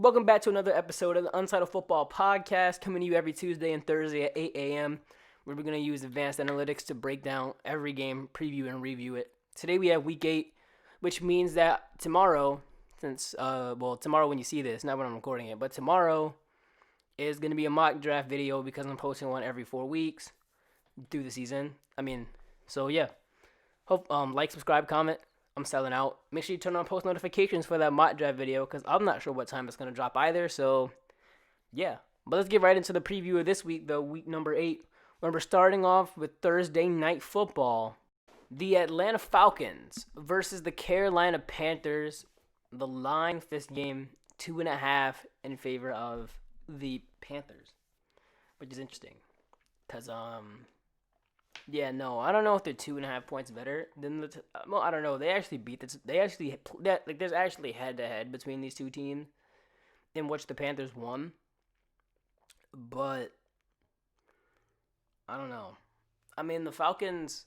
Welcome back to another episode of the Untitled Football Podcast, coming to you every Tuesday and Thursday at 8 a.m., where we're going to use advanced analytics to break down every game, preview, and review it. Today we have Week 8, which means that tomorrow, tomorrow when you see this, not when I'm recording it, but tomorrow is going to be a mock draft video because I'm posting one every 4 weeks through the season. Hope, like, subscribe, comment. I'm selling out. Make sure you turn on post notifications for that mock draft video because I'm not sure what time it's going to drop either. So, yeah. But let's get right into the preview of this week, though, week number 8, where we're starting off with Thursday night football. The Atlanta Falcons versus the Carolina Panthers. The line for this game, 2.5 in favor of the Panthers, which is interesting because, I don't know if they're 2.5 points better than I don't know. They actually beat this. There's actually head-to-head between these two teams in which the Panthers won. But I don't know. I mean, the Falcons,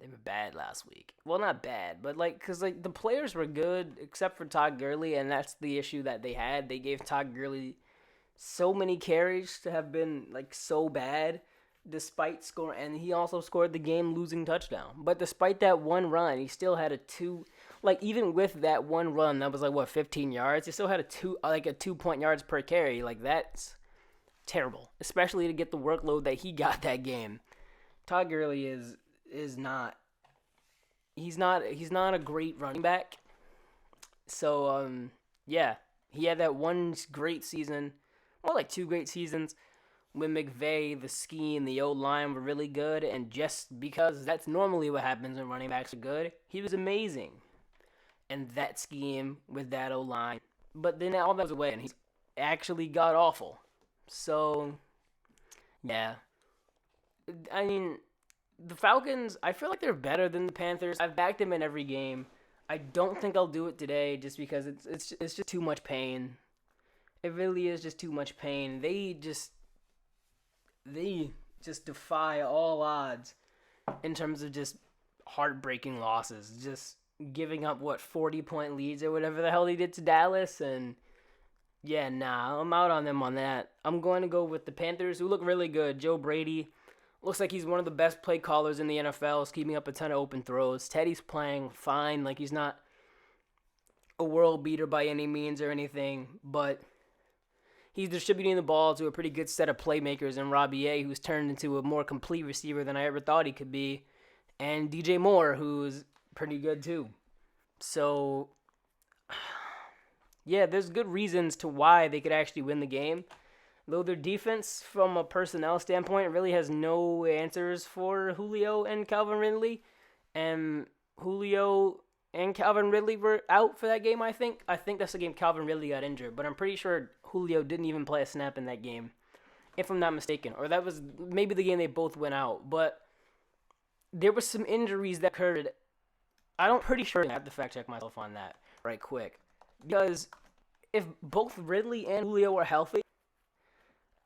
they were bad last week. Well, not bad, but because the players were good except for Todd Gurley, and that's the issue that they had. They gave Todd Gurley so many carries to have been so bad. Despite scoring, and he also scored the game-losing touchdown. But despite that one run, he still had even with that one run, that was 15 yards. He still had a 2 yards per carry. That's terrible, especially to get the workload that he got that game. Todd Gurley is not. He's not a great running back. So he had that one great season, two great seasons. When McVay, the scheme, the O-line were really good, and just because that's normally what happens when running backs are good, he was amazing. And that scheme with that O-line. But then all that was away, and he actually got awful. So, yeah. I mean, the Falcons, I feel like they're better than the Panthers. I've backed them in every game. I don't think I'll do it today just because it's just too much pain. It really is just too much pain. They just defy all odds in terms of just heartbreaking losses. Just giving up, 40-point leads or whatever the hell they did to Dallas. And, I'm out on them on that. I'm going to go with the Panthers, who look really good. Joe Brady looks like he's one of the best play callers in the NFL. He's keeping up a ton of open throws. Teddy's playing fine. He's not a world beater by any means or anything, but he's distributing the ball to a pretty good set of playmakers in Robbie, who's turned into a more complete receiver than I ever thought he could be, and DJ Moore, who's pretty good too. So, there's good reasons to why they could actually win the game, though their defense, from a personnel standpoint, really has no answers for Julio and Calvin Ridley, and Julio and Calvin Ridley were out for that game, I think. I think that's the game Calvin Ridley got injured, but I'm pretty sure Julio didn't even play a snap in that game, if I'm not mistaken. Or that was maybe the game they both went out. But there were some injuries that occurred. I'm pretty sure I have to fact check myself on that right quick. Because if both Ridley and Julio are healthy,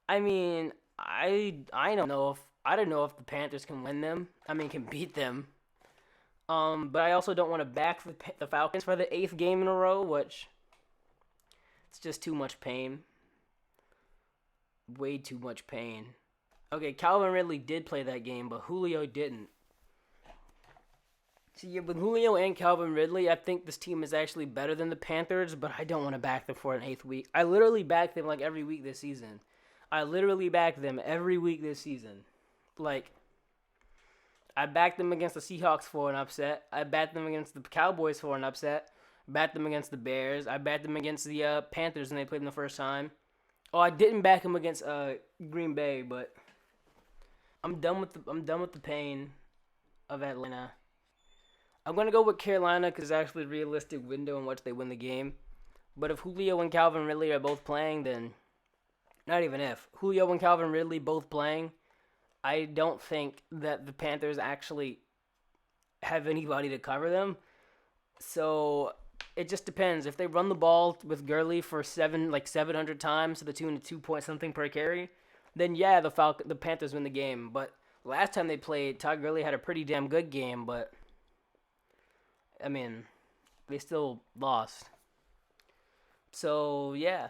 I mean, I don't know if the Panthers can win them. Can beat them. But I also don't want to back the Falcons for the 8th game in a row, which it's just too much pain. Way too much pain. Okay, Calvin Ridley did play that game, but Julio didn't. See, with Julio and Calvin Ridley, I think this team is actually better than the Panthers, but I don't want to back them for an 8th week. I literally back them every week this season. I backed them against the Seahawks for an upset. I backed them against the Cowboys for an upset. Backed them against the Bears. I backed them against the Panthers when they played them the first time. Oh, I didn't back them against Green Bay, but I'm done with the pain of Atlanta. I'm gonna go with Carolina because it's actually a realistic window in which they win the game. But if Julio and Calvin Ridley are both playing, then not even if Julio and Calvin Ridley both playing, I don't think that the Panthers actually have anybody to cover them. So it just depends. If they run the ball with Gurley for 700 times to the tune of 2-point-something per carry, then the Panthers win the game. But last time they played, Todd Gurley had a pretty damn good game, but they still lost. So yeah.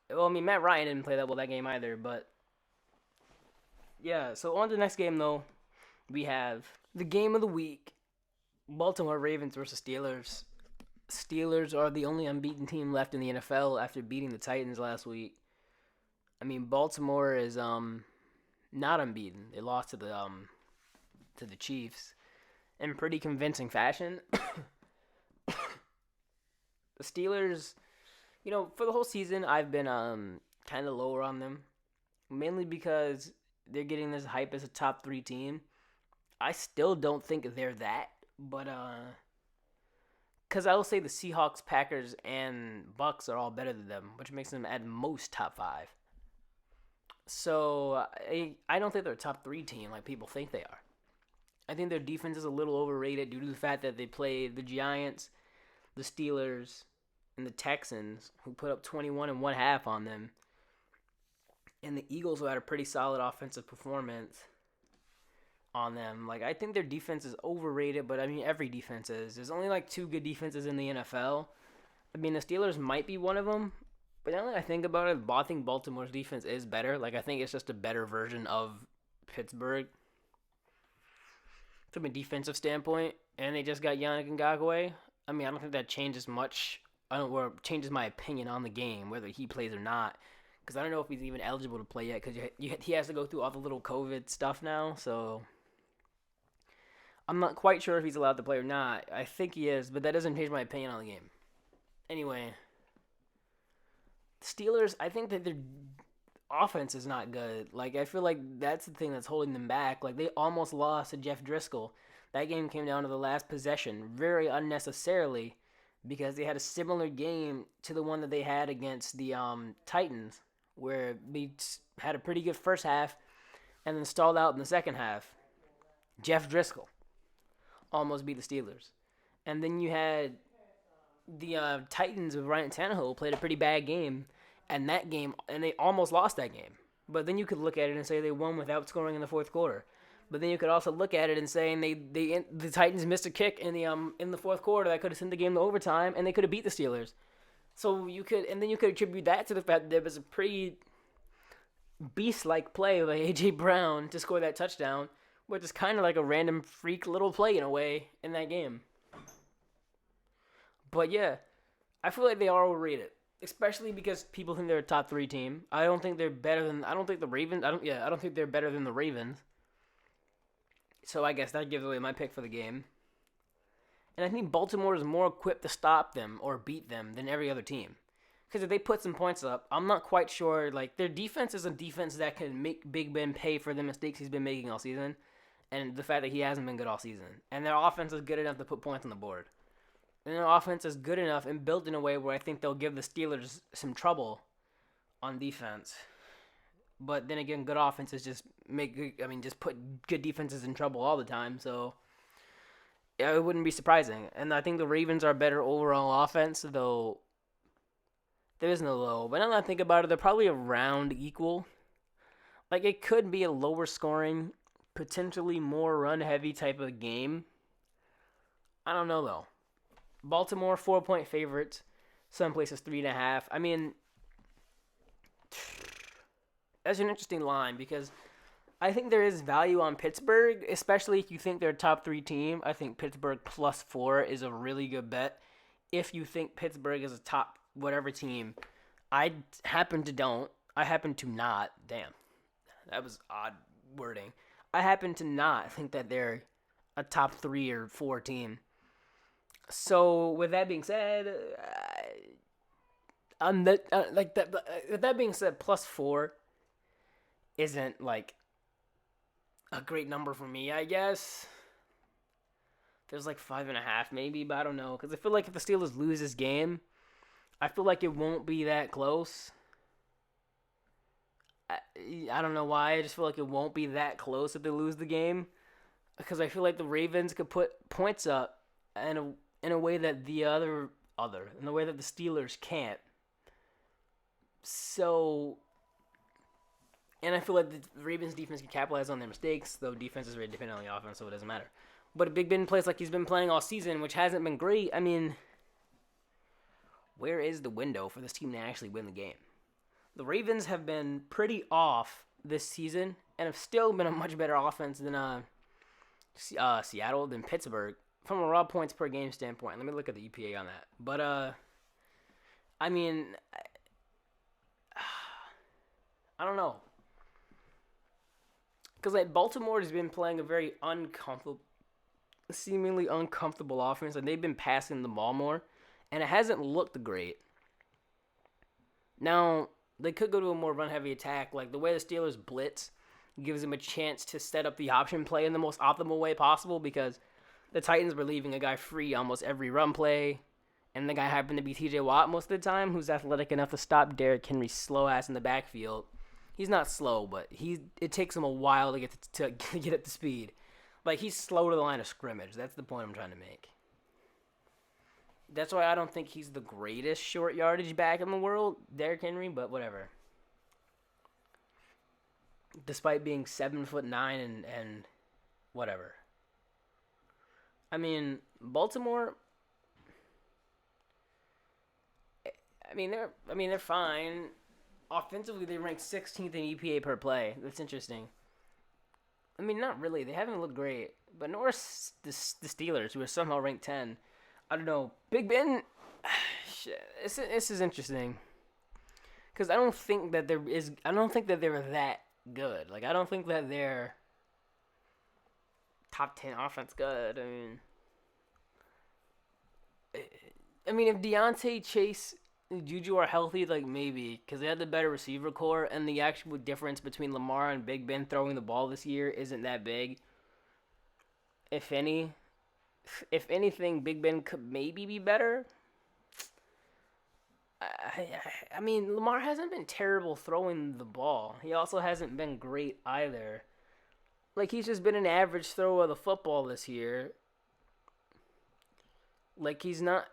Well, I mean, Matt Ryan didn't play that well that game either, but yeah. So on to the next game though, we have the game of the week: Baltimore Ravens versus Steelers. Steelers are the only unbeaten team left in the NFL after beating the Titans last week. I mean, Baltimore is not unbeaten. They lost to the Chiefs in pretty convincing fashion. The Steelers, for the whole season, I've been kind of lower on them, mainly because they're getting this hype as a top 3 team. I still don't think they're that, but because I will say the Seahawks, Packers, and Bucks are all better than them, which makes them at most top 5. So I don't think they're a top 3 team like people think they are. I think their defense is a little overrated due to the fact that they play the Giants, the Steelers, and the Texans, who put up 21 and 1/2 on them, and the Eagles, who had a pretty solid offensive performance on them. Like, I think their defense is overrated, but I mean, every defense is. There's only like 2 good defenses in the NFL. I mean, the Steelers might be one of them, but now that I think about it, I think Baltimore's defense is better. Like, I think it's just a better version of Pittsburgh from a defensive standpoint, and they just got Yannick Ngakoue. I mean, I don't think that changes much. Or changes my opinion on the game, whether he plays or not, because I don't know if he's even eligible to play yet, because he has to go through all the little COVID stuff now, so I'm not quite sure if he's allowed to play or not. I think he is, but that doesn't change my opinion on the game. Anyway, Steelers, I think that their offense is not good. Like, I feel like that's the thing that's holding them back. Like, they almost lost to Jeff Driscoll. That game came down to the last possession, very unnecessarily, because they had a similar game to the one that they had against the Titans, where they had a pretty good first half and then stalled out in the second half. Jeff Driscoll almost beat the Steelers. And then you had the Titans with Ryan Tannehill played a pretty bad game, and they almost lost that game. But then you could look at it and say they won without scoring in the fourth quarter. But then you could also look at it and say the Titans missed a kick in the fourth quarter that could have sent the game to overtime, and they could have beat the Steelers. So you could attribute that to the fact that there was a pretty beast-like play by A.J. Brown to score that touchdown, which is kind of like a random freak little play in a way in that game. But yeah, I feel like they are overrated, especially because people think they're a top 3 team. I don't think they're better than. I don't think the Ravens. I don't think they're better than the Ravens. So I guess that gives away my pick for the game. And I think Baltimore is more equipped to stop them or beat them than every other team. Because if they put some points up, I'm not quite sure. Like, their defense is a defense that can make Big Ben pay for the mistakes he's been making all season, and the fact that he hasn't been good all season. And their offense is good enough to put points on the board. And their offense is good enough and built in a way where I think they'll give the Steelers some trouble on defense. But then again, good offenses just put good defenses in trouble all the time. So yeah, it wouldn't be surprising. And I think the Ravens are better overall offense, though there is no low. But now that I think about it, they're probably around equal. Like, it could be a lower scoring, potentially more run-heavy type of game. I don't know, though. Baltimore, 4-point favorites. Some places 3.5. I mean, that's an interesting line because I think there is value on Pittsburgh, especially if you think they're a top 3 team. I think Pittsburgh +4 is a really good bet. If you think Pittsburgh is a top whatever team, I happen to not. Damn, that was odd wording. I happen to not think that they're a top 3 or 4 team. So with that being said, with that being said, +4 isn't like a great number for me, I guess. There's like 5.5 maybe, but I don't know. Because I feel like if the Steelers lose this game, I feel like it won't be that close. I don't know why. I just feel like it won't be that close if they lose the game. Because I feel like the Ravens could put points up in a way that the Steelers can't. So, and I feel like the Ravens defense can capitalize on their mistakes, though defense is very dependent on the offense, so it doesn't matter. But if Big Ben plays like he's been playing all season, which hasn't been great, I mean, where is the window for this team to actually win the game? The Ravens have been pretty off this season and have still been a much better offense than Seattle, than Pittsburgh from a raw points per game standpoint. Let me look at the EPA on that. But, I mean, I don't know. Because, like, Baltimore has been playing a very seemingly uncomfortable offense, and they've been passing the ball more, and it hasn't looked great. Now, they could go to a more run-heavy attack. Like, the way the Steelers blitz gives them a chance to set up the option play in the most optimal way possible, because the Titans were leaving a guy free almost every run play, and the guy happened to be TJ Watt most of the time, who's athletic enough to stop Derrick Henry's slow ass in the backfield. He's not slow, but it takes him a while to get up to speed. Like, he's slow to the line of scrimmage. That's the point I'm trying to make. That's why I don't think he's the greatest short yardage back in the world, Derrick Henry, but whatever. Despite being 7'9" and whatever. I mean, Baltimore. They're fine. Offensively, they rank 16th in EPA per play. That's interesting. I mean, not really. They haven't looked great. But nor the Steelers, who are somehow ranked 10. I don't know. Big Ben, this is interesting. Because I don't think that they're that good. Like, I don't think that they're top 10 offense good. I mean, if Deontay, Chase, and Juju are healthy, like, maybe. Because they had the better receiver core, and the actual difference between Lamar and Big Ben throwing the ball this year isn't that big. If anything, Big Ben could maybe be better. I mean, Lamar hasn't been terrible throwing the ball. He also hasn't been great either. Like, he's just been an average thrower of the football this year. Like, he's not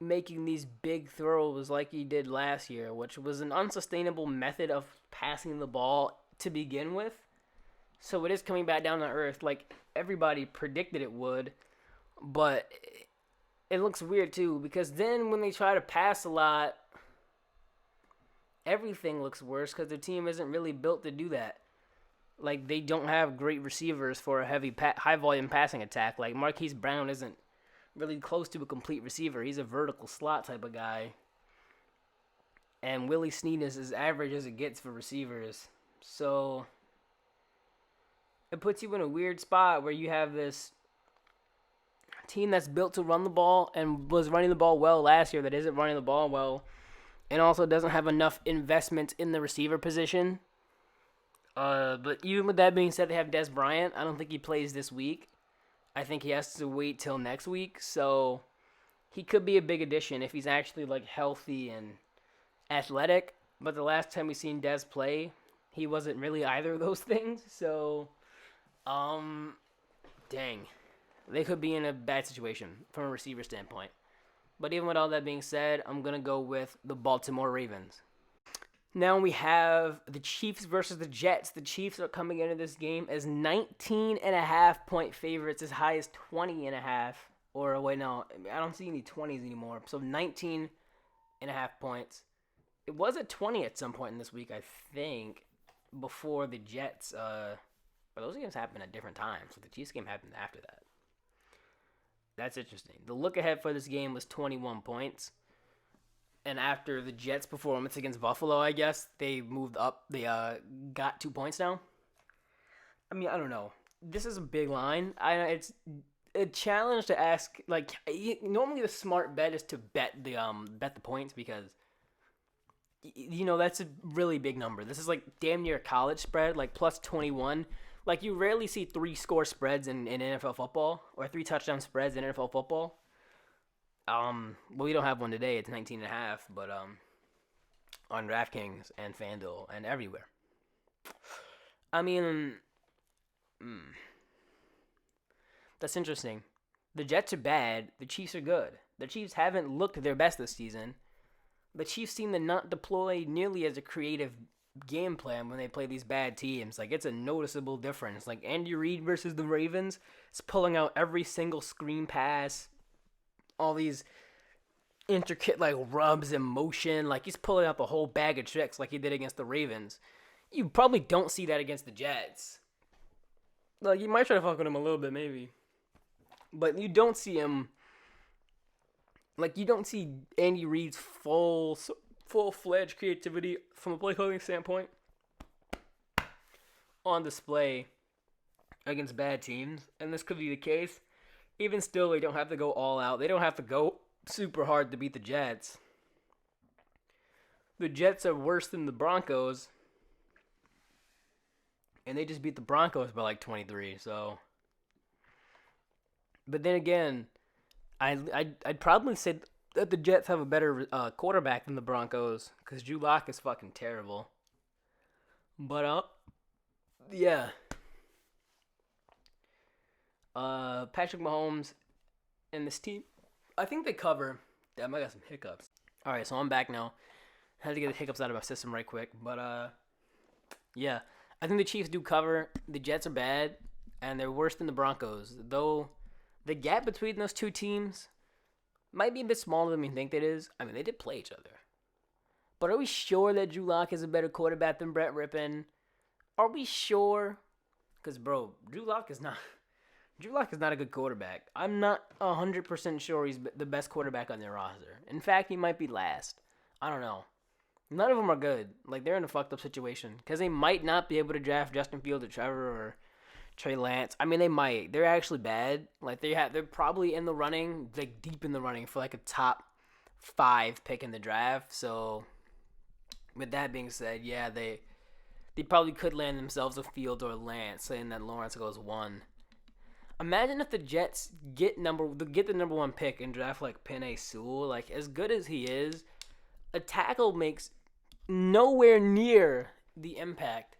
making these big throws like he did last year, which was an unsustainable method of passing the ball to begin with. So it is coming back down to earth like everybody predicted it would. But it looks weird too, because then when they try to pass a lot, everything looks worse because the team isn't really built to do that. Like, they don't have great receivers for a high-volume passing attack. Like, Marquise Brown isn't really close to a complete receiver. He's a vertical slot type of guy. And Willie Snead is as average as it gets for receivers. So it puts you in a weird spot where you have this team that's built to run the ball and was running the ball well last year that isn't running the ball well, and also doesn't have enough investment in the receiver position. But even with that being said, they have Des Bryant. I don't think he plays this week. I think he has to wait till next week. So he could be a big addition if he's actually, like, healthy and athletic. But the last time we seen Des play, he wasn't really either of those things. So, dang. They could be in a bad situation from a receiver standpoint. But even with all that being said, I'm going to go with the Baltimore Ravens. Now we have the Chiefs versus the Jets. The Chiefs are coming into this game as 19.5-point favorites, as high as 20.5. Or, wait, no, I don't see any 20s anymore. So 19.5 points. It was at 20 at some point in this week, I think, before the Jets. But those games happened at different times. So the Chiefs game happened after that. That's interesting. The look ahead for this game was 21 points. And after the Jets' performance against Buffalo, I guess, they moved up. They got 2 points now. I mean, I don't know. This is a big line. It's a challenge to ask. Like, normally the smart bet is to bet the points because, you know, that's a really big number. This is like damn near a college spread, like plus 21. Like, you rarely see 3-score spreads in NFL football, or 3 touchdown spreads in NFL football. Well, we don't have one today. It's 19.5, but on DraftKings and FanDuel and everywhere. I mean, that's interesting. The Jets are bad. The Chiefs are good. The Chiefs haven't looked their best this season. The Chiefs seem to not deploy nearly as a creative game plan when they play these bad teams. Like, it's a noticeable difference. Like, Andy Reid versus the Ravens is pulling out every single screen pass, all these intricate like rubs and motion. Like he's pulling up a whole bag of tricks like he did against the Ravens. You probably don't see that against the Jets. Like, you might try to fuck with him a little bit, maybe. But you don't see him... Like, you don't see Andy Reid's full-fledged creativity from a play calling standpoint on display against bad teams. And this could be the case. Even still, they don't have to go all out. They don't have to go super hard to beat the Jets. The Jets are worse than the Broncos. And they just beat the Broncos by like 23, so. But then again, I'd probably say that the Jets have a better quarterback than the Broncos because Drew Lock is fucking terrible. But yeah. Patrick Mahomes and this team, I think they cover. Damn, I got some hiccups. All right, so I'm back now. Had to get the hiccups out of my system right quick, but yeah. I think the Chiefs do cover. The Jets are bad, and they're worse than the Broncos. Though the gap between those two teams might be a bit smaller than we think it is. I mean, they did play each other. But are we sure that Drew Lock is a better quarterback than Brett Rippon? Are we sure? Because, bro, Drew Lock is not a good quarterback. I'm not 100% sure he's the best quarterback on their roster. In fact, he might be last. I don't know. None of them are good. Like, they're in a fucked up situation. Because they might not be able to draft Justin Fields or Trevor or Trey Lance. I mean, they might. They're actually bad. Like, they're probably in the running, like, deep in the running for, like, a top 5 pick in the draft. So, with that being said, yeah, they probably could land themselves a Fields or a Lance, saying that Lawrence goes 1. Imagine if the Jets get the number 1 pick and draft, like, Penei Sewell. Like, as good as he is, a tackle makes nowhere near the impact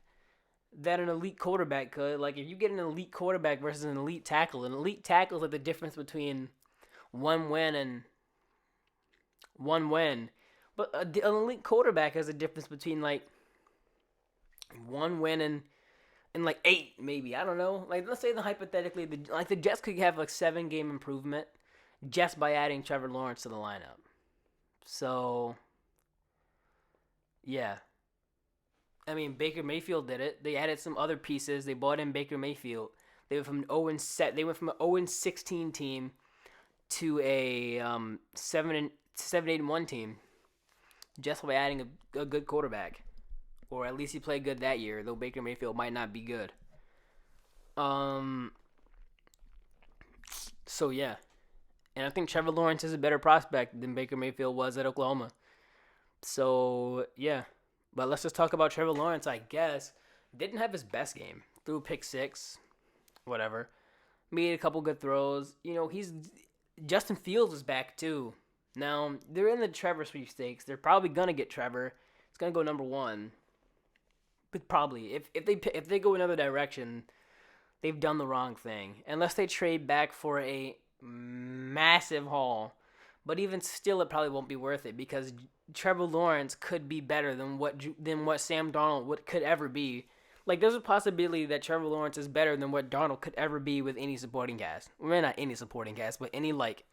that an elite quarterback could. Like, if you get an elite quarterback versus an elite tackle is like the difference between one win and one win. But an elite quarterback has a difference between, like, one win and like 8, maybe. I don't know. Like, let's say hypothetically, the Jets could have, like, 7-game improvement just by adding Trevor Lawrence to the lineup. So, yeah. I mean, Baker Mayfield did it. They added some other pieces. They bought in Baker Mayfield. They went from an 0-16 team to a 7-8-1 team just by adding a good quarterback. Or at least he played good that year, though Baker Mayfield might not be good. So, yeah. And I think Trevor Lawrence is a better prospect than Baker Mayfield was at Oklahoma. So, yeah. But let's just talk about Trevor Lawrence, I guess. Didn't have his best game. Threw a pick 6. Whatever. Made a couple good throws. You know, Justin Fields is back, too. Now, they're in the Trevor sweepstakes. They're probably going to get Trevor. It's going to go number 1. But probably. If they go another direction, they've done the wrong thing. Unless they trade back for a massive haul. But even still, it probably won't be worth it because Trevor Lawrence could be better than what Sam Darnold could ever be. Like, there's a possibility that Trevor Lawrence is better than what Darnold could ever be with any supporting cast. Well, not any supporting cast, but any, like,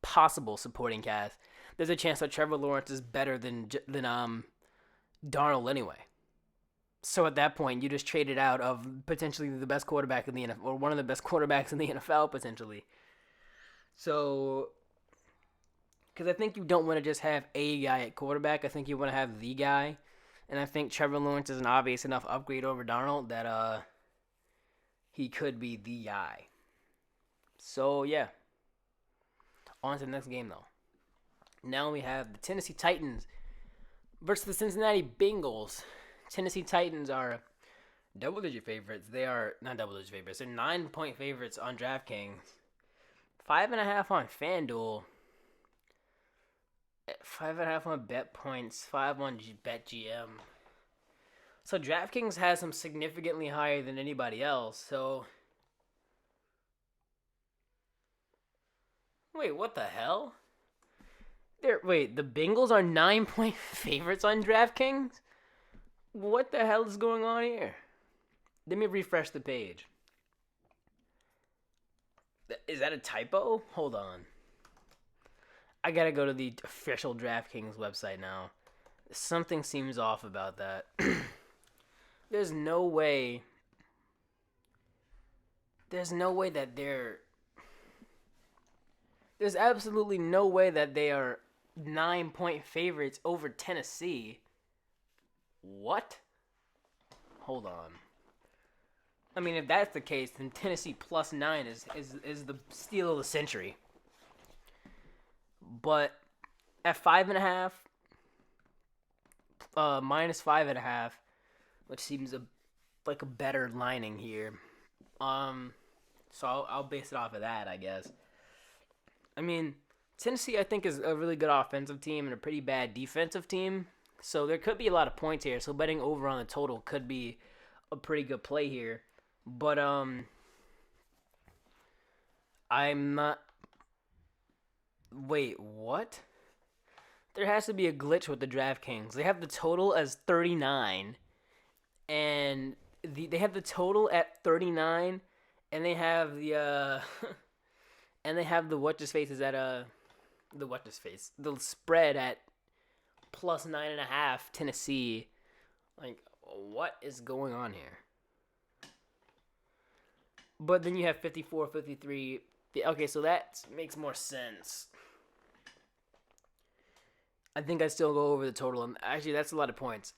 possible supporting cast. There's a chance that Trevor Lawrence is better than Darnold anyway. So at that point, you just traded out of potentially the best quarterback in the NFL, or one of the best quarterbacks in the NFL, potentially. So, because I think you don't want to just have a guy at quarterback. I think you want to have the guy. And I think Trevor Lawrence is an obvious enough upgrade over Darnold that he could be the guy. So, yeah. On to the next game, though. Now we have the Tennessee Titans versus the Cincinnati Bengals. Tennessee Titans are double-digit favorites. They are not double-digit favorites. They're 9-point favorites on DraftKings. 5.5 on FanDuel. 5.5 on Bet Points. 5 on BetGM. So DraftKings has them significantly higher than anybody else. So, wait, what the hell? The Bengals are 9-point favorites on DraftKings? What the hell is going on here? Let me refresh the page. Is that a typo? Hold on. I gotta go to the official DraftKings website now. Something seems off about that. There's no way. There's no way that they're. There's absolutely no way that they are 9-point favorites over Tennessee. What? Hold on. I mean, if that's the case, then Tennessee plus 9 is the steal of the century. But at 5.5, minus 5.5, which seems like a better lining here. So I'll base it off of that, I guess. I mean, Tennessee, I think, is a really good offensive team and a pretty bad defensive team. So there could be a lot of points here. So betting over on the total could be a pretty good play here. But I'm not. Wait, what? There has to be a glitch with the DraftKings. They have the total as 39, and they have the total at 39, and they have the and they have the what's-his-face is at the spread at plus 9.5 Tennessee. Like, what is going on here? But then you have 54, 53. Okay, so that makes more sense. I think I still go over the total. Actually, that's a lot of points.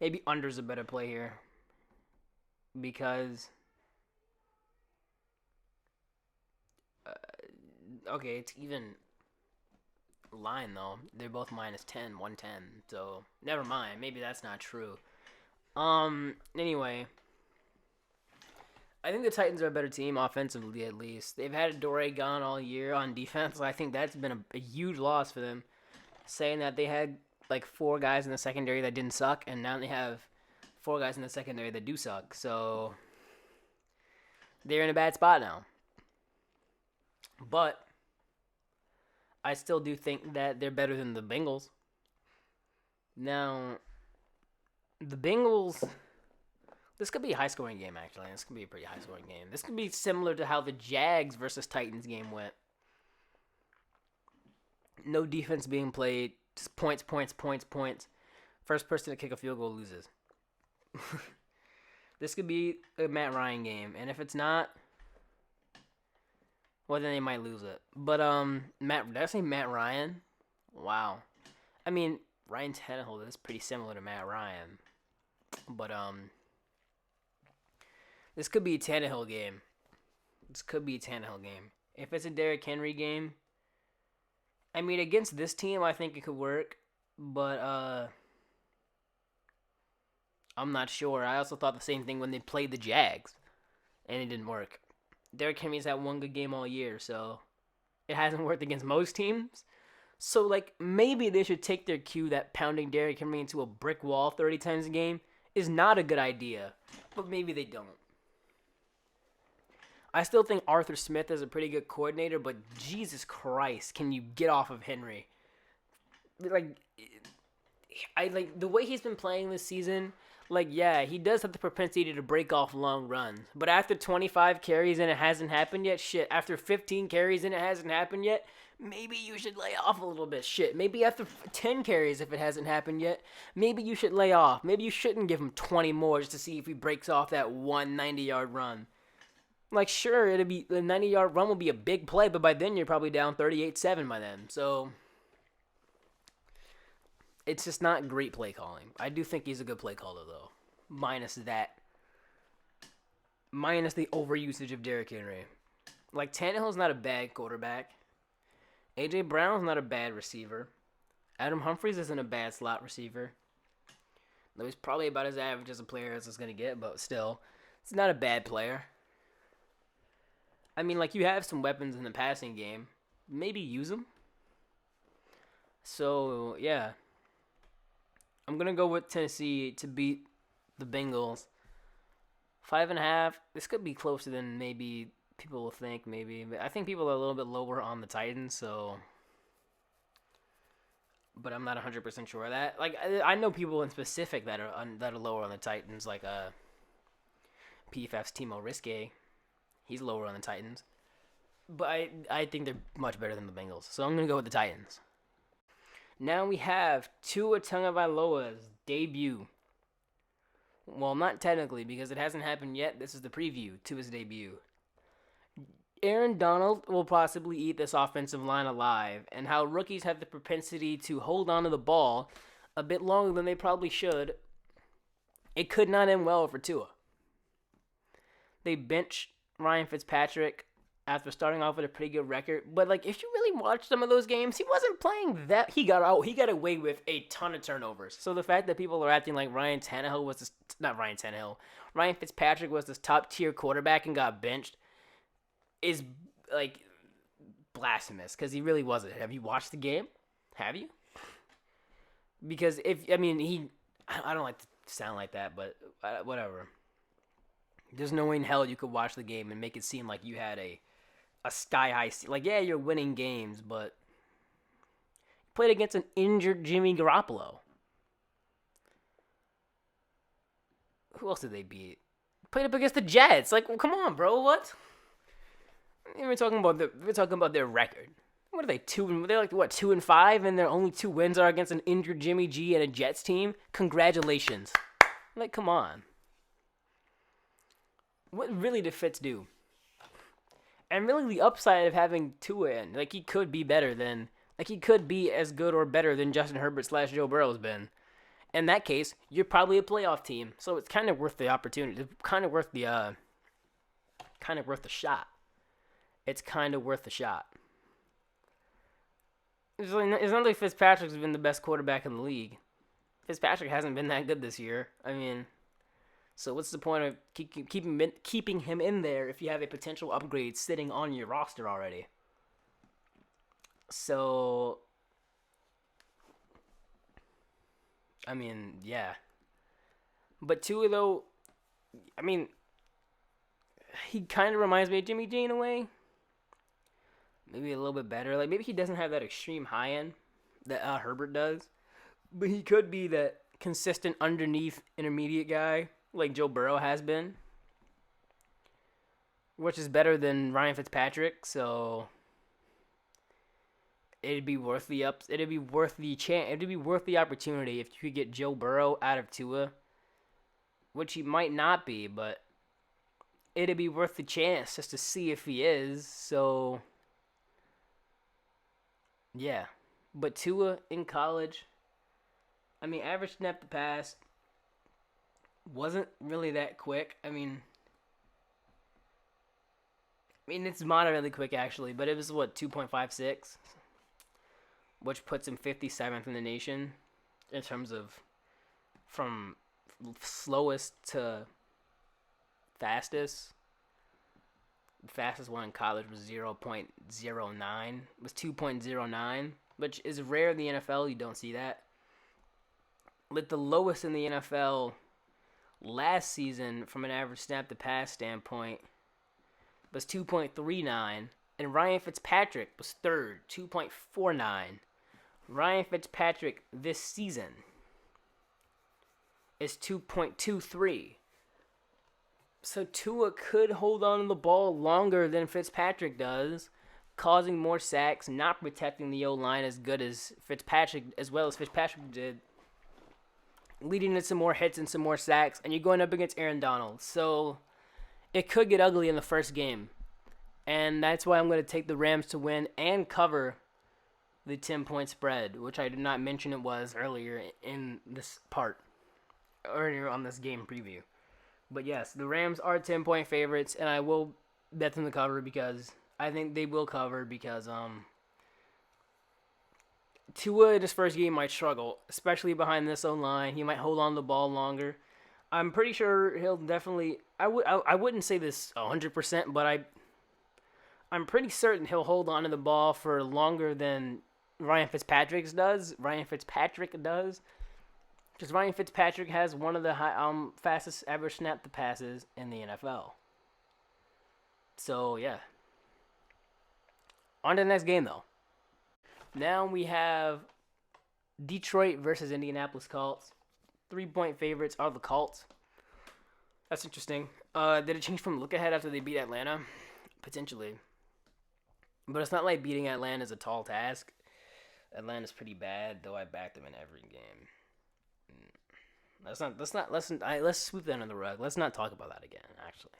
Maybe under's a better play here. Because... okay, it's even line, though. They're both minus 10, 110. So, never mind. Maybe that's not true. Anyway... I think the Titans are a better team, offensively at least. They've had Adoree gone all year on defense. I think that's been a huge loss for them. Saying that they had like 4 guys in the secondary that didn't suck, and now they have 4 guys in the secondary that do suck. So they're in a bad spot now. But I still do think that they're better than the Bengals. Now, the Bengals... This could be a high-scoring game, actually. This could be a pretty high-scoring game. This could be similar to how the Jags versus Titans game went. No defense being played. Just points, points, points, points. First person to kick a field goal loses. This could be a Matt Ryan game. And if it's not, well, then they might lose it. But, did I say Matt Ryan? Wow. I mean, Ryan Tannehill is pretty similar to Matt Ryan. But, this could be a Tannehill game. If it's a Derrick Henry game, I mean, against this team, I think it could work. But, I'm not sure. I also thought the same thing when they played the Jags, and it didn't work. Derrick Henry's had one good game all year, so it hasn't worked against most teams. So, like, maybe they should take their cue that pounding Derrick Henry into a brick wall 30 times a game is not a good idea. But maybe they don't. I still think Arthur Smith is a pretty good coordinator, but Jesus Christ, can you get off of Henry? Like, I like the way he's been playing this season. Like, yeah, he does have the propensity to break off long runs, but after 25 carries and it hasn't happened yet, shit. After 15 carries and it hasn't happened yet, maybe you should lay off a little bit. Shit, maybe after 10 carries, if it hasn't happened yet, maybe you should lay off. Maybe you shouldn't give him 20 more just to see if he breaks off that 190-yard run. Like, sure, the 90-yard run will be a big play, but by then you're probably down 38-7 by then. So, it's just not great play calling. I do think he's a good play caller, though. Minus that. Minus the overusage of Derrick Henry. Like, Tannehill's not a bad quarterback. A.J. Brown's not a bad receiver. Adam Humphries isn't a bad slot receiver. Though he's probably about as average as a player as it's going to get, but still, it's not a bad player. I mean, like, you have some weapons in the passing game. Maybe use them. So, yeah. I'm going to go with Tennessee to beat the Bengals. 5.5. This could be closer than maybe people will think, maybe. But I think people are a little bit lower on the Titans, so... But I'm not 100% sure of that. Like, I know people in specific that are lower on the Titans, like PFF's Timo Risque. He's lower on the Titans. But I think they're much better than the Bengals. So I'm going to go with the Titans. Now we have Tua Tagovailoa's debut. Well, not technically because it hasn't happened yet. This is the preview to his debut. Aaron Donald will possibly eat this offensive line alive, and how rookies have the propensity to hold on to the ball a bit longer than they probably should. It could not end well for Tua. They bench Ryan Fitzpatrick after starting off with a pretty good record. But, like, if you really watch some of those games, he wasn't playing that. He got away with a ton of turnovers. So the fact that people are acting like Ryan Fitzpatrick was this top-tier quarterback and got benched is, like, blasphemous. Because he really wasn't. Have you watched the game? Have you? Because I don't like to sound like that, but whatever. There's no way in hell you could watch the game and make it seem like you had a sky-high... Like, yeah, you're winning games, but... You played against an injured Jimmy Garoppolo. Who else did they beat? Played up against the Jets. Like, well, come on, bro, what? We're talking about their record. What are they, 2-5, and their only 2 wins are against an injured Jimmy G and a Jets team? Congratulations. Like, come on. What really did Fitz do? And really the upside of having Tua in, like he could be as good or better than Justin Herbert / Joe Burrow's been. In that case, you're probably a playoff team, so it's kind of worth the opportunity. It's kind of worth the shot. It's kind of worth the shot. It's not like Fitzpatrick's been the best quarterback in the league. Fitzpatrick hasn't been that good this year. I mean, so what's the point of keeping him in there if you have a potential upgrade sitting on your roster already? So, I mean, yeah. But Tua, though, I mean, he kind of reminds me of Jimmy G in a way. Maybe a little bit better. Like, maybe he doesn't have that extreme high end that Herbert does. But he could be that consistent underneath intermediate guy like Joe Burrow has been, which is better than Ryan Fitzpatrick. So it'd be worth the opportunity if you could get Joe Burrow out of Tua, which he might not be, but it'd be worth the chance just to see if he is. So yeah, but Tua in college, I mean, average snap to pass wasn't really that quick. I mean, it's moderately quick, actually, but it was, 2.56? Which puts him 57th in the nation in terms of from slowest to fastest. The fastest one in college was 0.09. Was 2.09, which is rare in the NFL. You don't see that. Like, the lowest in the NFL last season from an average snap to pass standpoint was 2.39, and Ryan Fitzpatrick was third, 2.49. Ryan Fitzpatrick this season is 2.23. So Tua could hold on to the ball longer than Fitzpatrick does, causing more sacks, not protecting the O-line as well as Fitzpatrick did, leading to some more hits and some more sacks, and you're going up against Aaron Donald. So it could get ugly in the first game. And that's why I'm going to take the Rams to win and cover the 10-point spread, which I did not mention it was earlier in this part, earlier on this game preview. But yes, the Rams are 10-point favorites, and I will bet them to cover because I think they will cover because Tua in his first game might struggle, especially behind this O-line. He might hold on to the ball longer. I'm pretty sure he'll definitely... I wouldn't say this 100%, but I'm pretty certain he'll hold on to the ball for longer than Ryan Fitzpatrick does. Because Ryan Fitzpatrick has one of the fastest average snap to passes in the NFL. So, yeah. On to the next game, though. Now we have Detroit versus Indianapolis Colts. 3-point favorites are the Colts. That's interesting. Did it change from look ahead after they beat Atlanta? Potentially. But it's not like beating Atlanta is a tall task. Atlanta's pretty bad, though I backed them in every game. Let's sweep that under the rug. Let's not talk about that again, actually.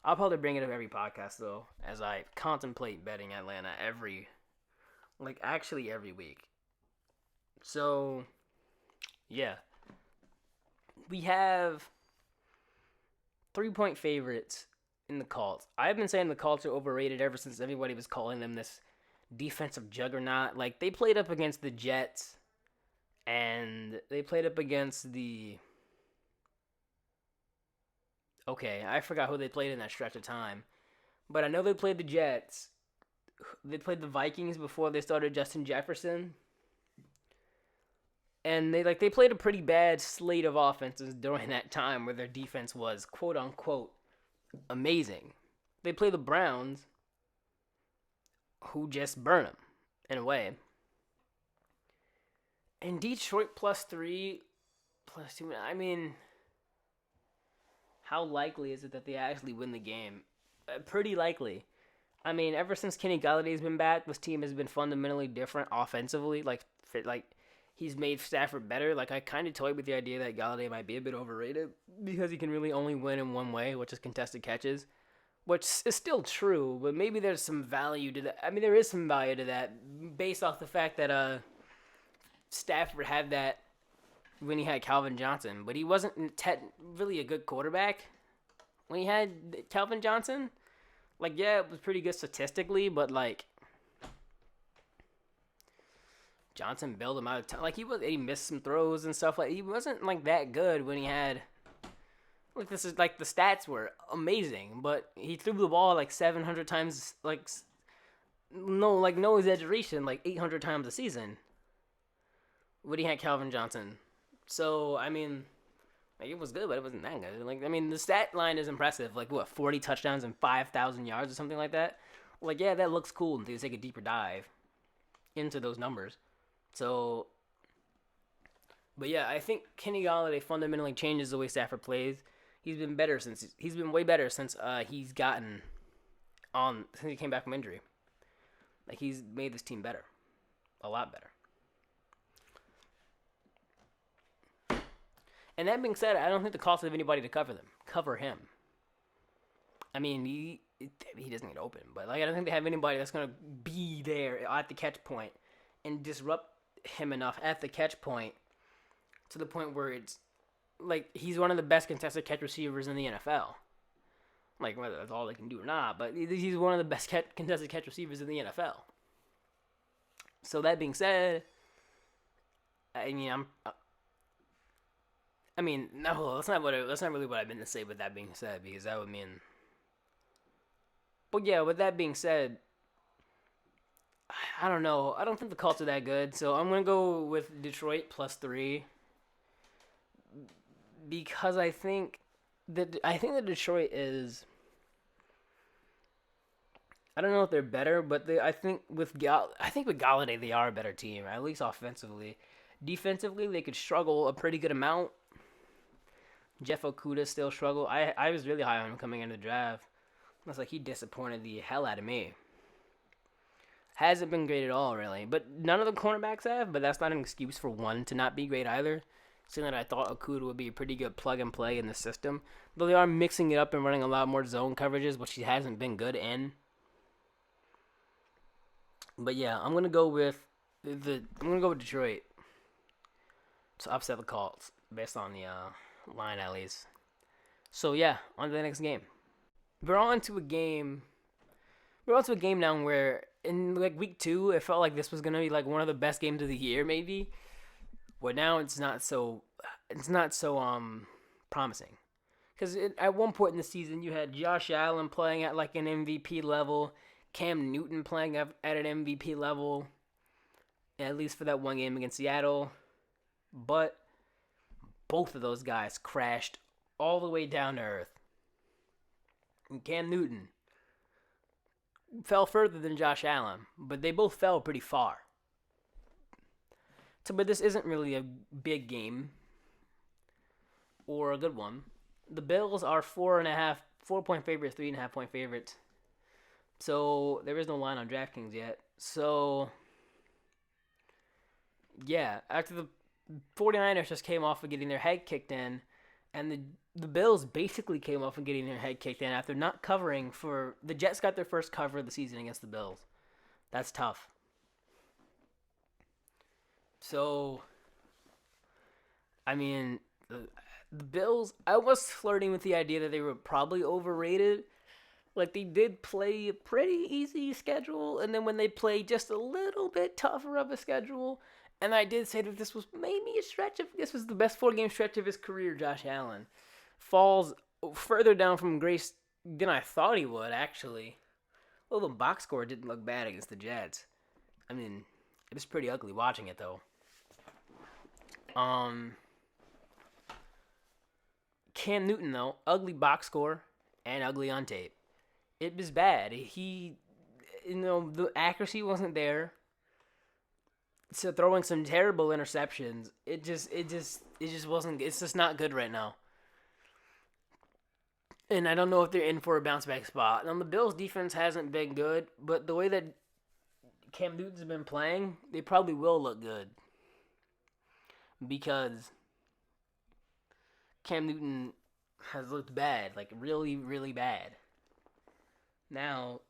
I'll probably bring it up every podcast, though, as I contemplate betting Atlanta every week. So, yeah. We have 3-point favorites in the Colts. I've been saying the Colts are overrated ever since everybody was calling them this defensive juggernaut. Like, they played up against the Jets, and they played up against the... Okay, I forgot who they played in that stretch of time. But I know they played the Jets. They played the Vikings before they started Justin Jefferson. And they played a pretty bad slate of offenses during that time where their defense was, quote-unquote, amazing. They play the Browns, who just burn them, in a way. And Detroit +3, +2, I mean, how likely is it that they actually win the game? Pretty likely. I mean, ever since Kenny Galladay's been back, this team has been fundamentally different offensively. He's made Stafford better. Like, I kind of toyed with the idea that Galladay might be a bit overrated because he can really only win in one way, which is contested catches, which is still true, but maybe there's some value to that. I mean, there is some value to that based off the fact that Stafford had that when he had Calvin Johnson, but he wasn't really a good quarterback when he had Calvin Johnson. Like, yeah, it was pretty good statistically, but, like, Johnson bailed him out of time. Like, he missed some throws and stuff. Like, he wasn't, like, that good when he had, like, this is, like, the stats were amazing, but he threw the ball, like, 700 times, like, no exaggeration, like, 800 times a season when he had Calvin Johnson. So, I mean, like, it was good, but it wasn't that good. Like, I mean, the stat line is impressive. Like, 40 touchdowns and 5,000 yards or something like that? Like, yeah, that looks cool until you take a deeper dive into those numbers. So, but yeah, I think Kenny Galladay fundamentally changes the way Stafford plays. He's been way better since he came back from injury. Like, he's made this team better. A lot better. And that being said, I don't think the Colts have anybody to cover him. I mean, he doesn't get open, but, like, I don't think they have anybody that's going to be there at the catch point and disrupt him enough at the catch point to the point where it's, like, he's one of the best contested catch receivers in the NFL. Like, whether that's all they can do or not, but he's one of the best contested catch receivers in the NFL. So that being said, I mean, no, that's not really what I meant to say. With that being said, because that would mean. But yeah, with that being said, I don't know. I don't think the Colts are that good, so I'm gonna go with Detroit +3 because I think that Detroit is. I don't know if they're better, but I think with Galladay they are a better team, at least offensively. Defensively, they could struggle a pretty good amount. Jeff Okuda still struggle. I was really high on him coming into the draft. I was like, he disappointed the hell out of me. Hasn't been great at all, really. But none of the cornerbacks have, but that's not an excuse for one to not be great either. Seeing that I thought Okuda would be a pretty good plug-and-play in the system. Though they are mixing it up and running a lot more zone coverages, which he hasn't been good in. But yeah, I'm going to go with Detroit to upset the Colts based on the line at least. So yeah, on to the next game. We're on to a game now where in like week 2, it felt like this was gonna be like one of the best games of the year, maybe. But now it's not so promising. Because at one point in the season, you had Josh Allen playing at like an MVP level, Cam Newton playing at an MVP level, at least for that one game against Seattle. But both of those guys crashed all the way down to earth. And Cam Newton fell further than Josh Allen, but they both fell pretty far. But this isn't really a big game or a good one. The Bills are 4.5 point favorites, 3.5 point favorites So there is no line on DraftKings yet. So yeah, after the 49ers just came off of getting their head kicked in, and the Bills basically came off of getting their head kicked in after not covering for the Jets got their first cover of the season against the Bills. That's tough. So I mean, the Bills, I was flirting with the idea that they were probably overrated. Like, they did play a pretty easy schedule, and then when they played just a little bit tougher of a schedule, and I did say that this was maybe a stretch of, this was the best 4-game stretch of his career, Josh Allen. Falls further down from grace than I thought he would, actually. Well, the box score didn't look bad against the Jets. I mean, it was pretty ugly watching it, though. Cam Newton, though, ugly box score and ugly on tape. It was bad. The accuracy wasn't there. So throwing some terrible interceptions. It just wasn't. It's just not good right now. And I don't know if they're in for a bounce back spot. Now the Bills' defense hasn't been good, but the way that Cam Newton's been playing, they probably will look good because Cam Newton has looked bad, like really, really bad. Now,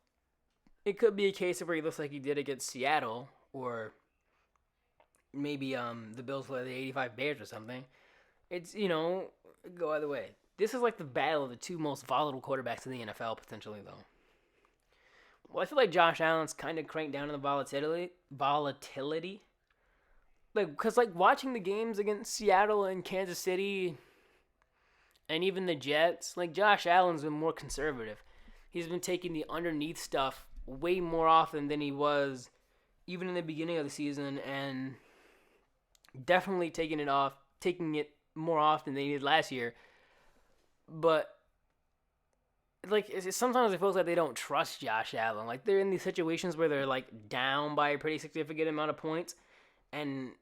it could be a case of where he looks like he did against Seattle, or maybe the Bills play the 85 Bears or something. It's, go either way. This is like the battle of the two most volatile quarterbacks in the NFL, potentially, though. Well, I feel like Josh Allen's kind of cranked down on the volatility. Because watching the games against Seattle and Kansas City and even the Jets, Josh Allen's been more conservative. He's been taking the underneath stuff way more often than he was even in the beginning of the season, and definitely taking it more often than he did last year. But sometimes it feels like they don't trust Josh Allen. They're in these situations where they're down by a pretty significant amount of points, and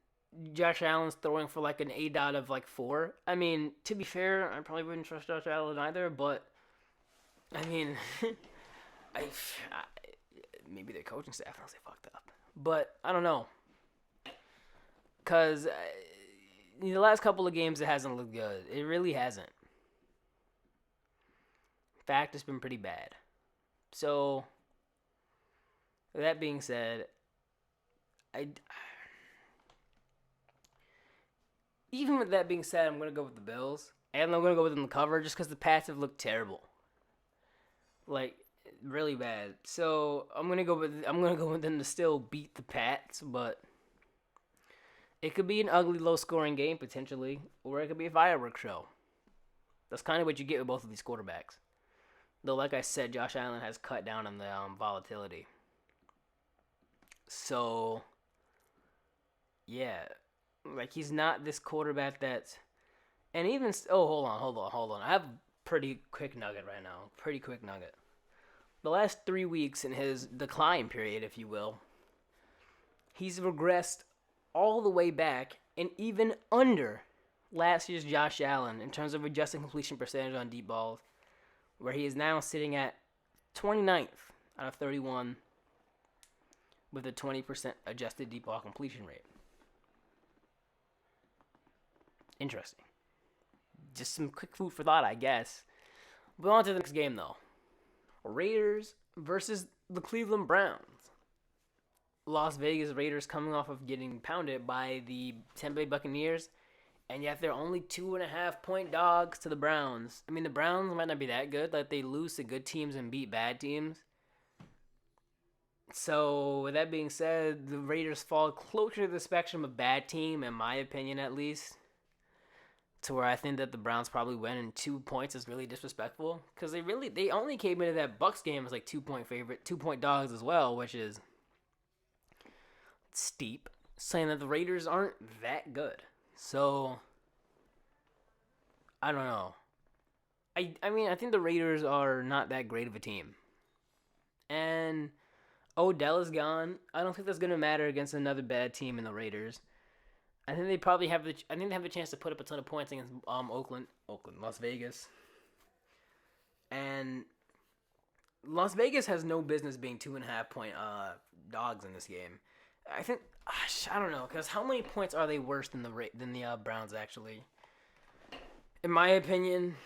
Josh Allen's throwing for an A dot of 4. I mean, to be fair, I probably wouldn't trust Josh Allen either, but I mean, maybe their coaching staff knows they fucked up. But I don't know. Because the last couple of games, it hasn't looked good. It really hasn't. In fact, it's been pretty bad. So, that being said, even with that being said, I'm going to go with the Bills. And I'm going to go with them to cover just because the Pats have looked terrible. Really bad. So I'm gonna go with them to still beat the Pats, but it could be an ugly, low-scoring game potentially, or it could be a fireworks show. That's kind of what you get with both of these quarterbacks. Though, like I said, Josh Allen has cut down on the volatility. So, yeah, he's not this quarterback that's, and even hold on. I have a pretty quick nugget right now. The last 3 weeks in his decline period, if you will, he's regressed all the way back and even under last year's Josh Allen in terms of adjusted completion percentage on deep balls, where he is now sitting at 29th out of 31 with a 20% adjusted deep ball completion rate. Interesting. Just some quick food for thought, I guess. But on to the next game, though. Raiders versus the Cleveland Browns. Las Vegas Raiders coming off of getting pounded by the Tampa Bay Buccaneers, and yet they're only 2.5-point dogs to the Browns. I mean, the Browns might not be that good. They lose to good teams and beat bad teams. So, with that being said, the Raiders fall closer to the spectrum of bad team, in my opinion at least, to where I think that the Browns probably win, and 2 points is really disrespectful. Because they only came into that Bucs game as 2-point favorite, 2-point dogs as well, which is steep, saying that the Raiders aren't that good. So, I don't know. I mean, I think the Raiders are not that great of a team. And Odell is gone. I don't think that's going to matter against another bad team in the Raiders. I think they probably have the chance to put up a ton of points against Las Vegas. And Las Vegas has no business being 2.5 point dogs in this game. I think I don't know, because how many points are they worse than the Browns actually? In my opinion,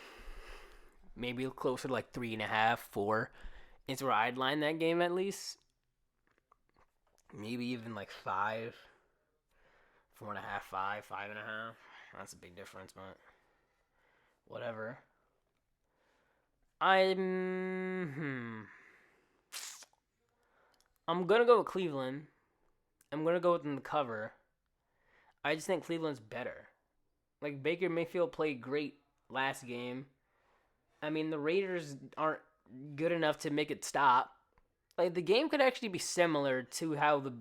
maybe closer to like 3.5, 4. Is where I'd line that game at least. Maybe even like 5, 4.5, 5, 5.5. That's a big difference, but whatever. I'm gonna go with Cleveland. I'm gonna go with them to cover. I just think Cleveland's better. Like, Baker Mayfield played great last game. I mean, the Raiders aren't good enough to make it stop. Like, the game could actually be similar to how the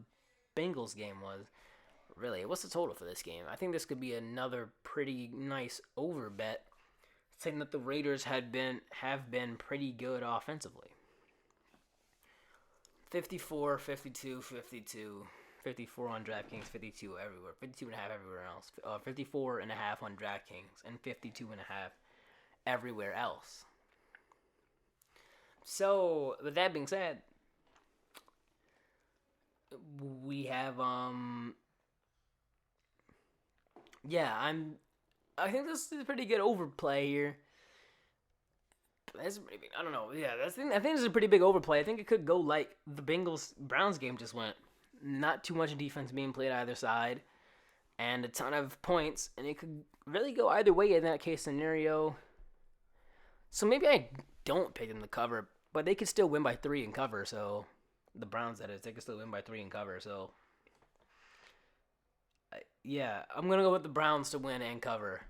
Bengals game was. Really, what's the total for this game? I think this could be another pretty nice over bet, saying that the Raiders have been pretty good offensively. 54, 52, 52. 54 on DraftKings, 52 everywhere, 52.5 everywhere else. 54.5 on DraftKings, and 52.5 everywhere else. So, with that being said, we have I think this is a pretty good overplay here. That's pretty big. I don't know. Yeah, I think this is a pretty big overplay. I think it could go like the Bengals-Browns game just went. Not too much defense being played either side, and a ton of points, and it could really go either way in that case scenario. So maybe I don't pick them to cover, but they could still win by 3 and cover. So the Browns, that is, they could still win by 3 and cover. So yeah, I'm gonna go with the Browns to win and cover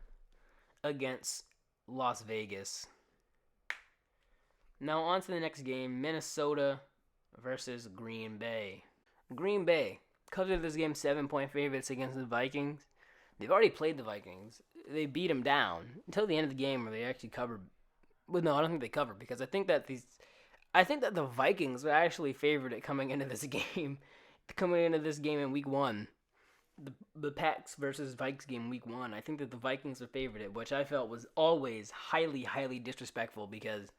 against Las Vegas. Now on to the next game: Minnesota versus Green Bay. Green Bay covered this game 7-point favorites against the Vikings. They've already played the Vikings. They beat them down until the end of the game where they actually covered. Well, no, I don't think they covered because I think that the Vikings were actually favored at coming into this game. Coming into this game in week 1. The Pats versus Vikes game week 1. I think that the Vikings were favored it, which I felt was always highly, highly disrespectful because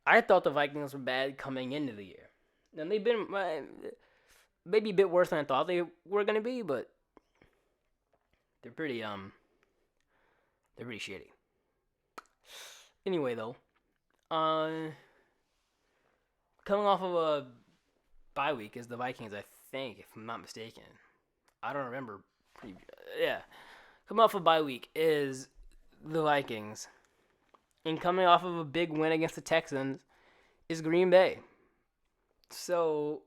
I thought the Vikings were bad coming into the year. And they've been maybe a bit worse than I thought they were going to be, but they're pretty shitty. Anyway, though, coming off of a bye week is the Vikings, I think, if I'm not mistaken. I don't remember. Coming off a bye week is the Vikings. And coming off of a big win against the Texans is Green Bay. So,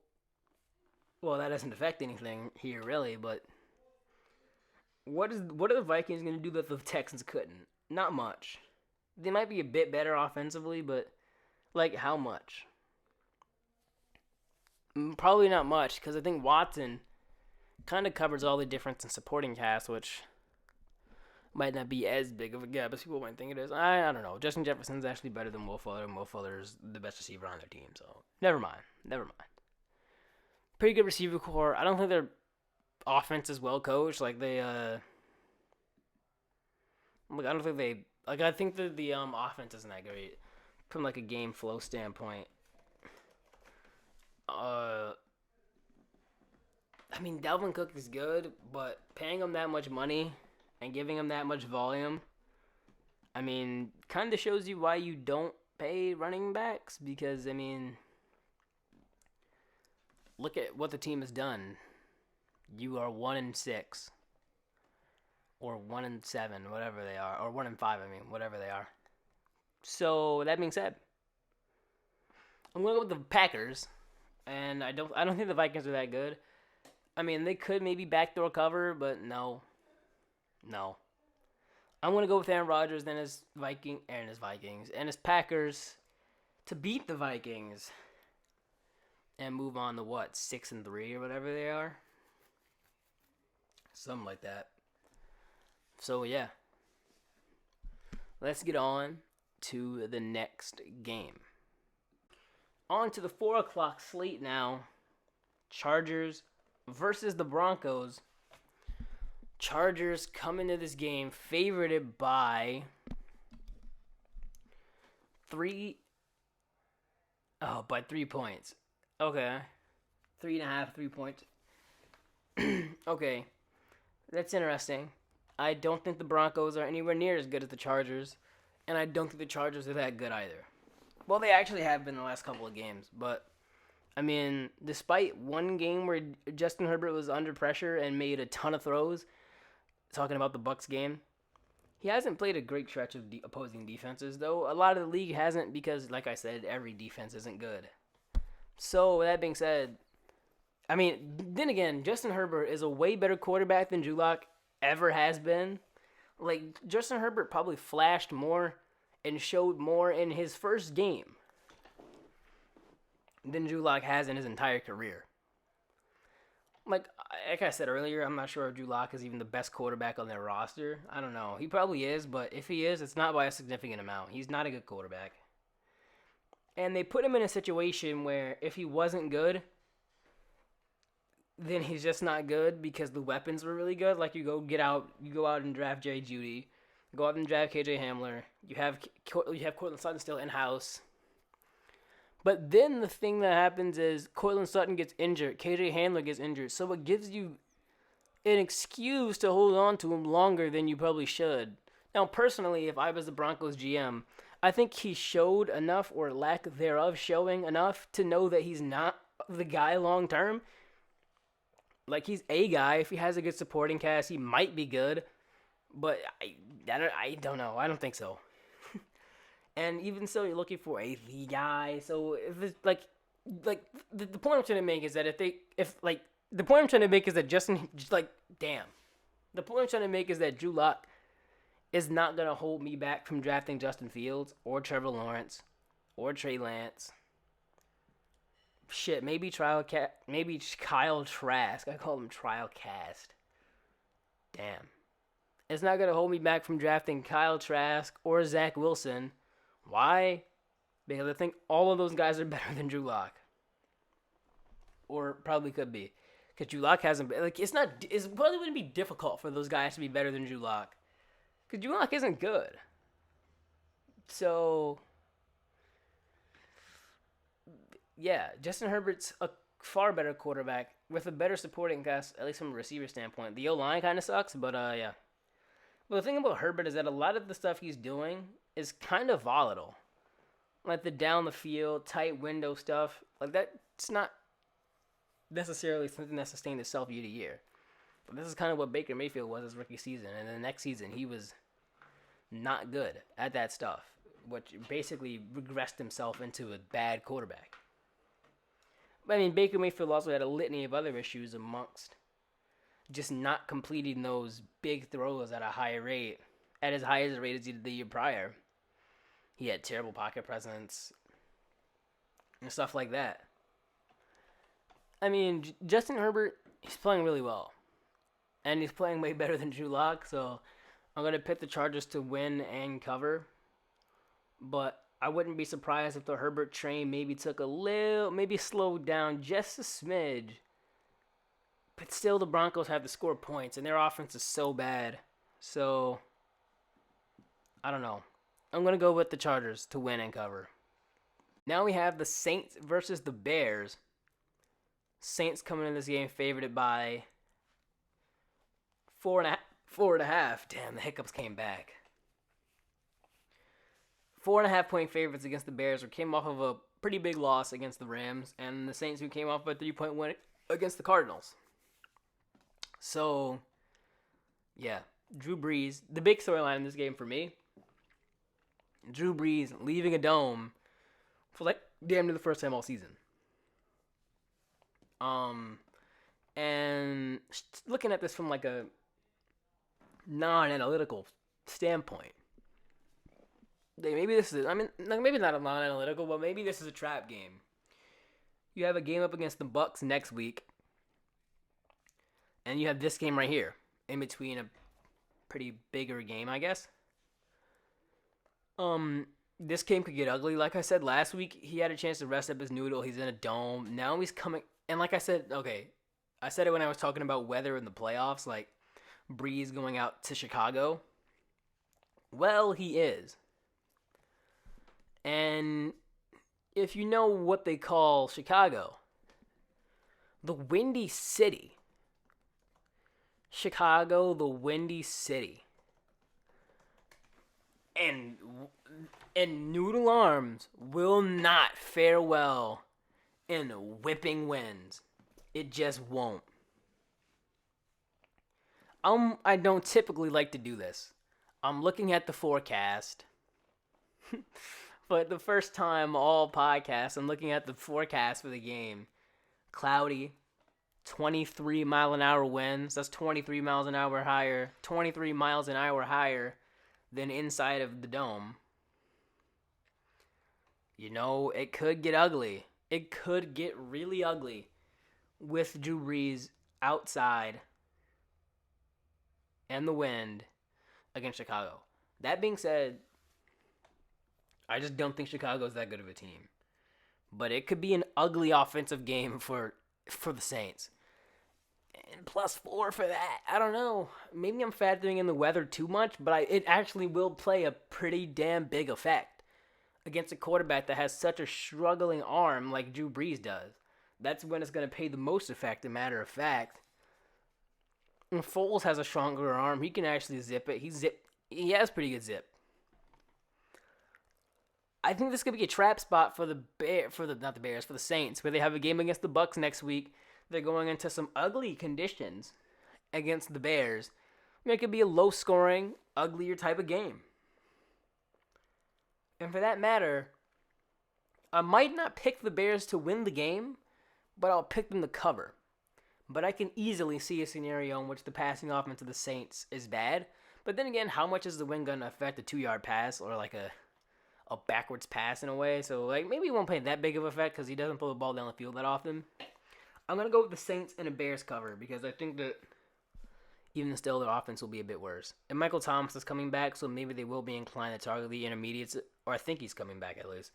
well, that doesn't affect anything here, really, but what are the Vikings going to do that the Texans couldn't? Not much. They might be a bit better offensively, but, like, how much? Probably not much, because I think Watson kind of covers all the difference in supporting cast, which might not be as big of a gap as people might think it is. I don't know. Justin Jefferson's actually better than Will Fuller, and Will Fuller's the best receiver on their team, so never mind. Pretty good receiver core. I don't think their offense is well coached. I think that the offense isn't that great from like a game flow standpoint. I mean, Dalvin Cook is good, but paying him that much money and giving him that much volume, I mean, kind of shows you why you don't pay running backs. Because, I mean, look at what the team has done. You are 1-6. Or 1-7, whatever they are. Or 1-5, whatever they are. So, that being said, I'm going to go with the Packers. And I don't think the Vikings are that good. I mean, they could maybe backdoor cover, but no. I'm going to go with Aaron Rodgers and his Vikings and his Packers to beat the Vikings and move on to 6-3 or whatever they are? Something like that. So, yeah. Let's get on to the next game. On to the 4 o'clock slate now. Chargers versus the Broncos. Chargers come into this game favorited by 3 Oh, by 3 points. Okay. 3.5, 3 points. Okay. That's interesting. I don't think the Broncos are anywhere near as good as the Chargers. And I don't think the Chargers are that good either. Well, they actually have been the last couple of games. But, I mean, despite one game where Justin Herbert was under pressure and made a ton of throws, talking about the Bucs game, he hasn't played a great stretch of opposing defenses, though a lot of the league hasn't because, like I said, every defense isn't good. So, with that being said, I mean, then again, Justin Herbert is a way better quarterback than Drew Lock ever has been. Like, Justin Herbert probably flashed more and showed more in his first game than Drew Lock has in his entire career. Like I said earlier, I'm not sure if Drew Lock is even the best quarterback on their roster. I don't know. He probably is, but if he is, it's not by a significant amount. He's not a good quarterback. And they put him in a situation where if he wasn't good, then he's just not good because the weapons were really good. Like you go out and draft Jerry Jeudy, go out and draft KJ Hamler. You have Courtland Sutton still in house. But then the thing that happens is Courtland Sutton gets injured, KJ Hamler gets injured, so it gives you an excuse to hold on to him longer than you probably should. Now, personally, if I was the Broncos GM, I think he showed enough or lack thereof showing enough to know that he's not the guy long term. Like, he's a guy. If he has a good supporting cast, he might be good. But I don't know. I don't think so. And even so, you're looking for a the guy. So, if it's the point I'm trying to make is that the point I'm trying to make is that The point I'm trying to make is that Drew Lock is not going to hold me back from drafting Justin Fields or Trevor Lawrence or Trey Lance. Shit, maybe Kyle Trask. I call him Trial Cast. Damn. It's not going to hold me back from drafting Kyle Trask or Zach Wilson. Why? Because I think all of those guys are better than Drew Lock. Or probably could be. Because Drew Lock hasn't been... It probably wouldn't be difficult for those guys to be better than Drew Lock. Because Drew Lock isn't good. So... yeah, Justin Herbert's a far better quarterback with a better supporting cast, at least from a receiver standpoint. The O-line kind of sucks, but yeah. But the thing about Herbert is that a lot of the stuff he's doing is kind of volatile. Like the down the field, tight window stuff. Like that's not necessarily something that sustained itself year to year. But this is kind of what Baker Mayfield was his rookie season. And then the next season, he was not good at that stuff, which basically regressed himself into a bad quarterback. But I mean, Baker Mayfield also had a litany of other issues amongst just not completing those big throws at a high rate, at as high as the rate as he did the year prior. He had terrible pocket presence and stuff like that. I mean, Justin Herbert, he's playing really well. And he's playing way better than Drew Lock, so I'm going to pick the Chargers to win and cover. But I wouldn't be surprised if the Herbert train maybe slowed down just a smidge. But still, the Broncos have to score points, and their offense is so bad. So, I don't know. I'm going to go with the Chargers to win and cover. Now we have the Saints versus the Bears. Saints coming in this game favored by 4.5. Damn, the hiccups came back. 4.5 point favorites against the Bears, who came off of a pretty big loss against the Rams, and the Saints, who came off of a 3-point win against the Cardinals. So, yeah, Drew Brees, the big storyline in this game for me, Drew Brees leaving a dome for like damn near the first time all season. And looking at this from like a non-analytical standpoint, maybe this is, maybe not a non-analytical, but maybe this is a trap game. You have a game up against the Bucs next week, and you have this game right here in between a pretty bigger game, I guess. This game could get ugly. Like I said last week, he had a chance to rest up his noodle. He's in a dome. Now he's coming, and like I said, I said it when I was talking about weather in the playoffs, like Breeze going out to Chicago. Well, he is. And if you know what they call Chicago, the Windy City. Chicago, the Windy City. And Noodle Arms will not fare well in whipping winds. It just won't. I don't typically like to do this. I'm looking at the forecast. But the first time all podcasts, I'm looking at the forecast for the game. Cloudy, 23 mile an hour winds. That's 23 miles an hour higher. 23 miles an hour higher than inside of the dome. You know, it could get ugly. It could get really ugly with Drew Brees outside and the wind against Chicago. That being said, I just don't think Chicago's that good of a team. But it could be an ugly offensive game for the Saints. And +4 for that. I don't know. Maybe I'm factoring in the weather too much, but it actually will play a pretty damn big effect against a quarterback that has such a struggling arm like Drew Brees does. That's when it's going to pay the most effect, a matter of fact. And Foles has a stronger arm. He can actually zip it. He has pretty good zip. I think this could be a trap spot for the Saints, where they have a game against the Bucs next week. They're going into some ugly conditions against the Bears. I mean, it could be a low-scoring, uglier type of game. And for that matter, I might not pick the Bears to win the game, but I'll pick them to cover. But I can easily see a scenario in which the passing offense of the Saints is bad. But then again, how much is the wind going to affect a 2-yard pass or like a backwards pass in a way? So like maybe it won't play that big of an effect because he doesn't pull the ball down the field that often. I'm going to go with the Saints and a Bears cover because I think that even still their offense will be a bit worse. And Michael Thomas is coming back, so maybe they will be inclined to target the intermediates, or I think he's coming back at least.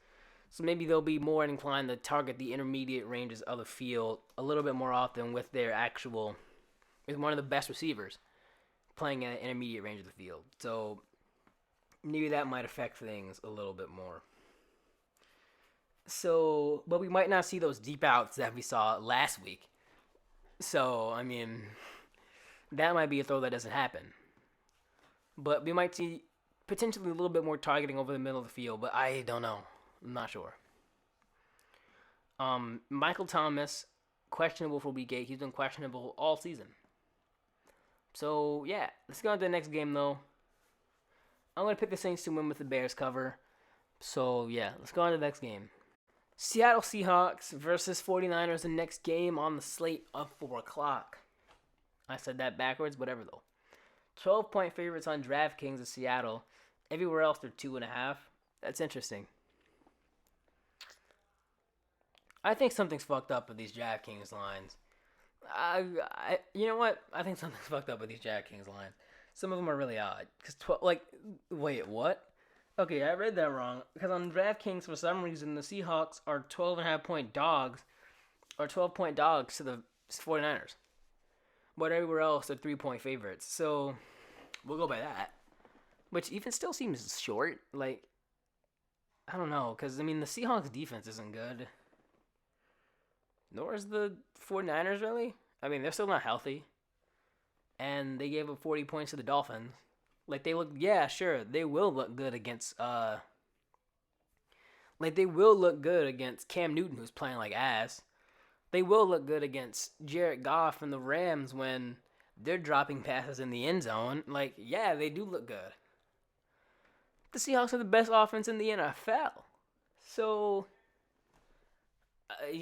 So maybe they'll be more inclined to target the intermediate ranges of the field a little bit more often with one of the best receivers playing at an intermediate range of the field. So maybe that might affect things a little bit more. So, but we might not see those deep outs that we saw last week. So, I mean, that might be a throw that doesn't happen. But we might see potentially a little bit more targeting over the middle of the field, but I don't know. I'm not sure. Michael Thomas, questionable for week 8. He's been questionable all season. So, yeah. Let's go on to the next game, though. I'm going to pick the Saints to win with the Bears cover. So, yeah. Let's go on to the next game. Seattle Seahawks versus 49ers, the next game on the slate of 4 o'clock. I said that backwards, whatever, though. 12-point favorites on DraftKings of Seattle. Everywhere else, they're 2.5. That's interesting. I think something's fucked up with these DraftKings lines. You know what? I think something's fucked up with these DraftKings lines. Some of them are really odd. Wait, what? Okay, I read that wrong. Because on DraftKings, for some reason, the Seahawks are 12.5-point dogs, or 12-point dogs to the 49ers. But everywhere else, they're 3-point favorites. So, we'll go by that. Which even still seems short. Like, I don't know. Because, I mean, the Seahawks defense isn't good. Nor is the 49ers, really. I mean, they're still not healthy. And they gave up 40 points to the Dolphins. Like, they look, yeah, sure, they will look good against, they will look good against Cam Newton, who's playing like ass. They will look good against Jared Goff and the Rams when they're dropping passes in the end zone. Like, yeah, they do look good. The Seahawks are the best offense in the NFL. So, I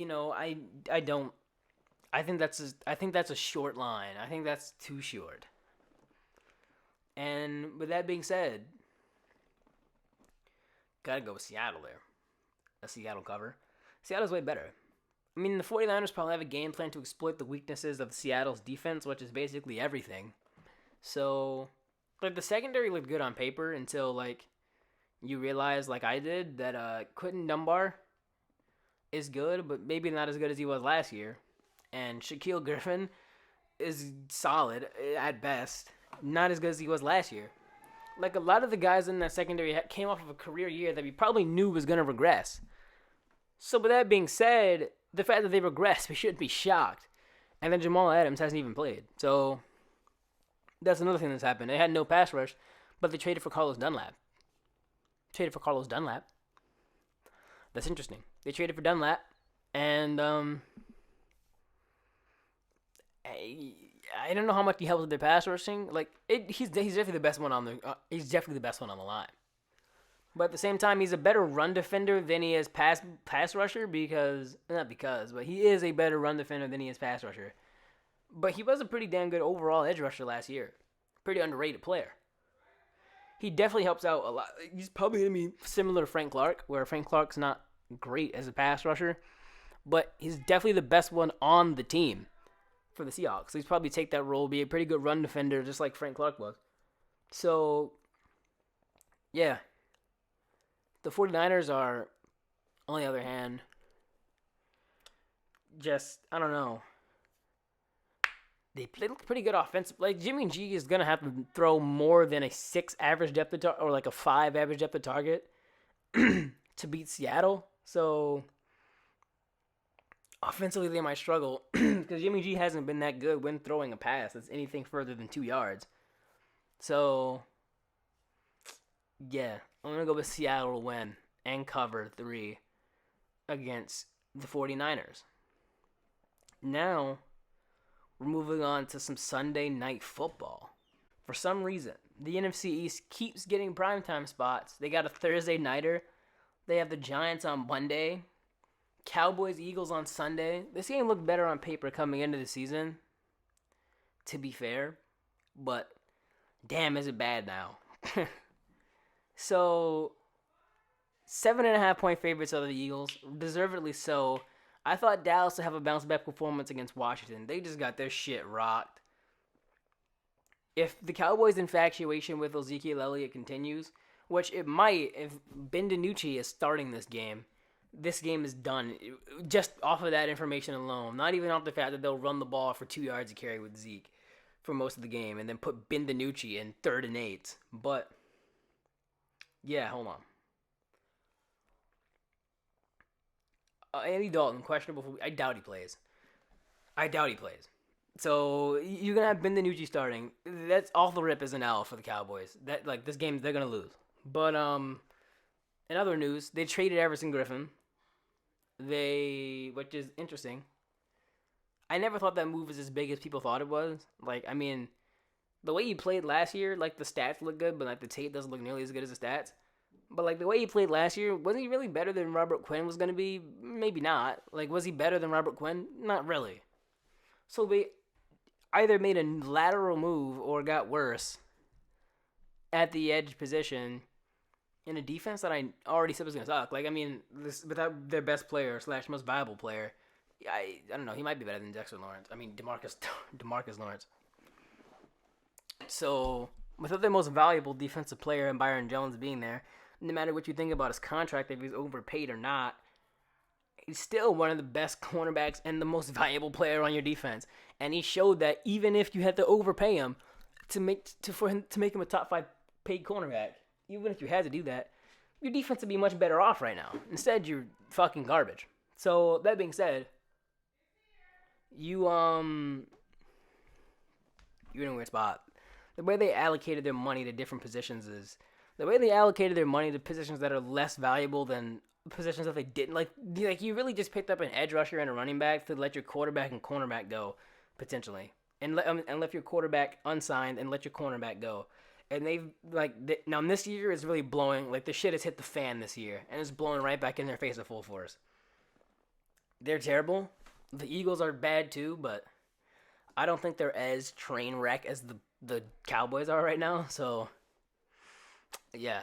think that's a short line. I think that's too short. And with that being said, gotta go with Seattle there. A Seattle cover. Seattle's way better. I mean, the 49ers probably have a game plan to exploit the weaknesses of Seattle's defense, which is basically everything. So, the secondary looked good on paper until, you realize, like I did, that Quentin Dunbar is good, but maybe not as good as he was last year. And Shaquille Griffin is solid at best. Not as good as he was last year. A lot of the guys in that secondary came off of a career year that we probably knew was going to regress. So with that being said, the fact that they regressed, we shouldn't be shocked. And then Jamal Adams hasn't even played. So that's another thing that's happened. They had no pass rush, but they traded for Carlos Dunlap. That's interesting. They traded for Dunlap, and I don't know how much he helps with their pass rushing. Like he's definitely the best one on the line. But at the same time, he's a better run defender than he is pass rusher but he is a better run defender than he is pass rusher. But he was a pretty damn good overall edge rusher last year. Pretty underrated player. He definitely helps out a lot. He's probably going to be similar to Frank Clark, where Frank Clark's not great as a pass rusher, but he's definitely the best one on the team for the Seahawks. So he's probably take that role, be a pretty good run defender, just like Frank Clark was. So, yeah. The 49ers are, on the other hand, just, I don't know. They look pretty good offensive. Like, Jimmy G is going to have to throw more than a 6 average depth of target, or like a 5 average depth of target to beat Seattle. So, offensively, they might struggle because Jimmy G hasn't been that good when throwing a pass that's anything further than 2 yards. So, yeah, I'm going to go with Seattle to win and cover 3 against the 49ers. Now, we're moving on to some Sunday night football. For some reason, the NFC East keeps getting primetime spots. They got a Thursday nighter. They have the Giants on Monday. Cowboys, Eagles on Sunday. This game looked better on paper coming into the season, to be fair. But, damn, is it bad now. So, 7.5 point favorites are the Eagles. Deservedly so. I thought Dallas would have a bounce-back performance against Washington. They just got their shit rocked. If the Cowboys' infatuation with Ezekiel Elliott continues, which it might if Ben DiNucci is starting this game is done. Just off of that information alone. Not even off the fact that they'll run the ball for 2 yards to carry with Zeke for most of the game and then put Ben DiNucci in 3rd and 8. But, yeah, hold on. Andy Dalton, questionable. I doubt he plays. So you're gonna have Ben DiNucci starting. That's off the rip as an L for the Cowboys. That like this game they're gonna lose. But in other news, they traded Everson Griffin. Which is interesting. I never thought that move was as big as people thought it was. Like I mean, the way he played last year, like the stats look good, but like the tape doesn't look nearly as good as the stats. But, like, the way he played last year, wasn't he really better than Robert Quinn was going to be? Maybe not. Like, was he better than Robert Quinn? Not really. So they either made a lateral move or got worse at the edge position in a defense that I already said was going to suck. Like, I mean, without their best player / most valuable player, I don't know. He might be better than Dexter Lawrence. I mean, DeMarcus Lawrence. So, without their most valuable defensive player and Byron Jones being there, no matter what you think about his contract, if he's overpaid or not, he's still one of the best cornerbacks and the most valuable player on your defense. And he showed that even if you had to overpay him to make him a top 5 paid cornerback, even if you had to do that, your defense would be much better off right now. Instead, you're fucking garbage. So that being said, you're in a weird spot. The way they allocated their money to different positions is the way they allocated their money to positions that are less valuable than positions that they didn't. Like you really just picked up an edge rusher and a running back to let your quarterback and cornerback go, potentially. And left your quarterback unsigned and let your cornerback go. And now this year is really blowing, like the shit has hit the fan this year. And it's blowing right back in their face at full force. They're terrible. The Eagles are bad too, but I don't think they're as train wreck as the Cowboys are right now, so yeah.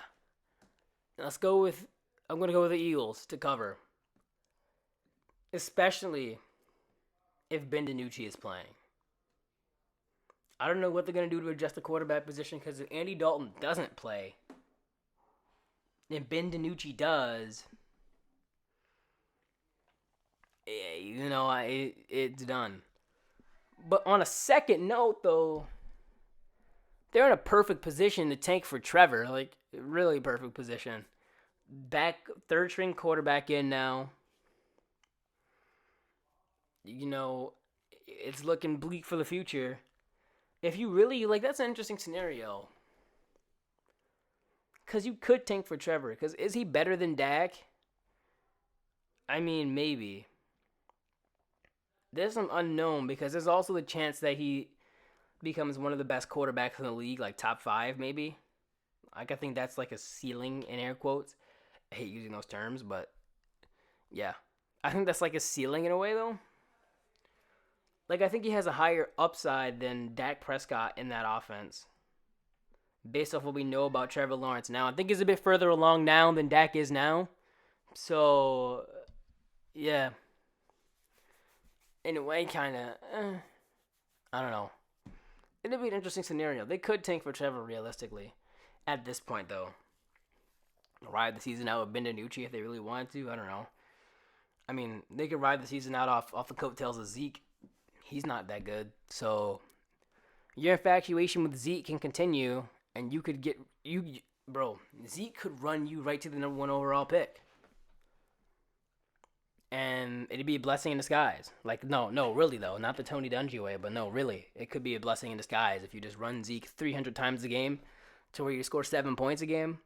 I'm going to go with the Eagles to cover. Especially if Ben DiNucci is playing. I don't know what they're going to do to adjust the quarterback position because if Andy Dalton doesn't play and Ben DiNucci does, it's done. But on a second note, though, they're in a perfect position to tank for Trevor. Like, really perfect position. Back, 3rd string quarterback in now. it's looking bleak for the future. If you really, that's an interesting scenario. Because you could tank for Trevor. Because is he better than Dak? I mean, maybe. There's some unknown because there's also the chance that he becomes one of the best quarterbacks in the league, like top 5 maybe. I think that's like a ceiling in air quotes. I hate using those terms, but yeah. I think that's like a ceiling in a way though. I think he has a higher upside than Dak Prescott in that offense. Based off what we know about Trevor Lawrence now. I think he's a bit further along now than Dak is now. So, yeah. In a way, kind of, I don't know. It'd be an interesting scenario. They could tank for Trevor realistically. At this point, though. Ride the season out with Ben DiNucci if they really wanted to. I don't know. I mean, they could ride the season out off the coattails of Zeke. He's not that good. So, your infatuation with Zeke can continue, and you could get... Bro, Zeke could run you right to the number 1 overall pick. And it'd be a blessing in disguise. No, really, though. Not the Tony Dungy way, but no, really. It could be a blessing in disguise if you just run Zeke 300 times a game to where you score 7 points a game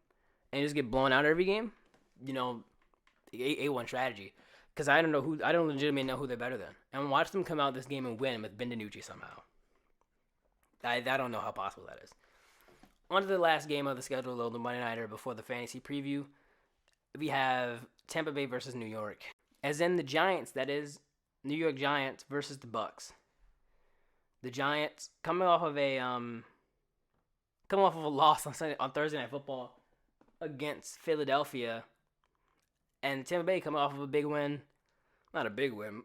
and you just get blown out every game. A1 strategy. Because I don't legitimately know who they're better than. And watch them come out this game and win with Ben DiNucci somehow. I don't know how possible that is. On to the last game of the schedule, though, the Monday Nighter before the fantasy preview. We have Tampa Bay versus New York. As in the Giants, that is, New York Giants versus the Bucs. The Giants coming off of a loss on Thursday Night Football against Philadelphia, and Tampa Bay coming off of a big win. Not a big win.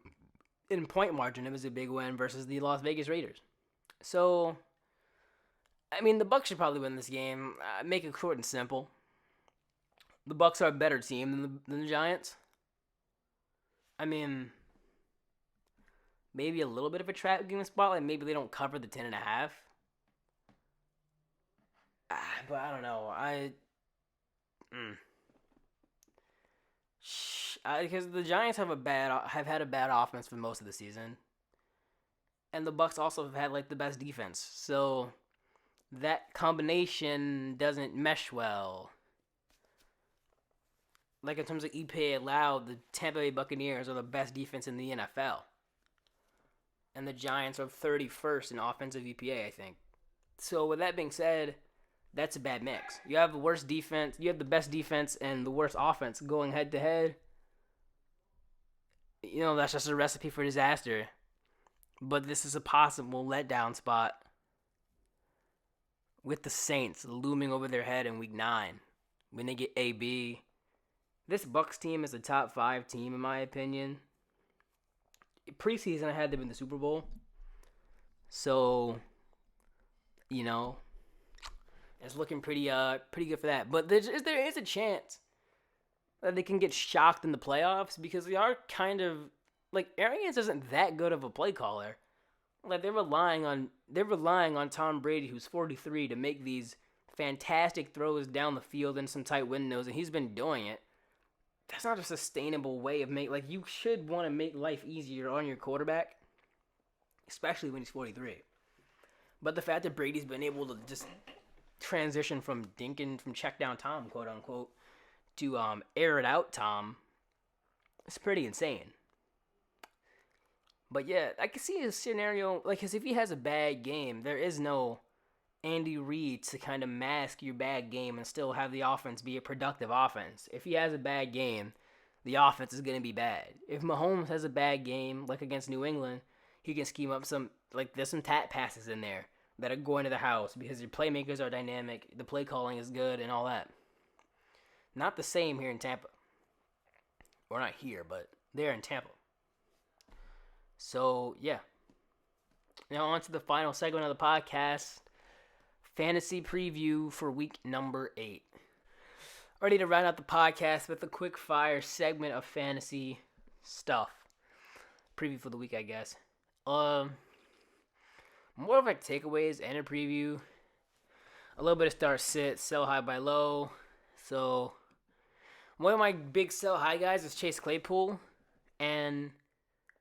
In point margin, it was a big win versus the Las Vegas Raiders. So, I mean, the Bucs should probably win this game. Make it short and simple. The Bucs are a better team than the Giants. I mean, maybe a little bit of a trap game spot. Maybe they don't cover the 10.5. But I don't know. Because the Giants have had a bad offense for most of the season, and the Bucs also have had the best defense. So that combination doesn't mesh well. In terms of EPA allowed, the Tampa Bay Buccaneers are the best defense in the NFL. And the Giants are 31st in offensive EPA, I think. So with that being said, that's a bad mix. You have the worst defense, you have the best defense and the worst offense going head to head. That's just a recipe for disaster. But this is a possible letdown spot with the Saints looming over their head in week 9 when they get AB. This Bucs team is a top 5 team, in my opinion. Preseason, I had them in the Super Bowl. So, it's looking pretty good for that. But there is a chance that they can get shocked in the playoffs because they are kind of... Arians isn't that good of a play caller. They're relying on Tom Brady, who's 43, to make these fantastic throws down the field in some tight windows, and he's been doing it. That's not a sustainable way of you should want to make life easier on your quarterback, especially when he's 43. But the fact that Brady's been able to just transition from check down Tom, quote unquote, to air it out Tom, it's pretty insane. But yeah, I can see a scenario, because if he has a bad game, there is no Andy Reid to kind of mask your bad game and still have the offense be a productive offense. If he has a bad game, the offense is going to be bad. If Mahomes has a bad game, against New England, he can scheme up there's some tat passes in there that are going to the house because your playmakers are dynamic, the play calling is good, and all that. Not the same here in Tampa. Or not here, but they're in Tampa. So, yeah. Now on to the final segment of the podcast. Fantasy preview for week number 8. Ready to round out the podcast with a quick fire segment of fantasy stuff. Preview for the week, I guess. More of takeaways and a preview. A little bit of start sit, sell high buy low. So one of my big sell high guys is Chase Claypool, and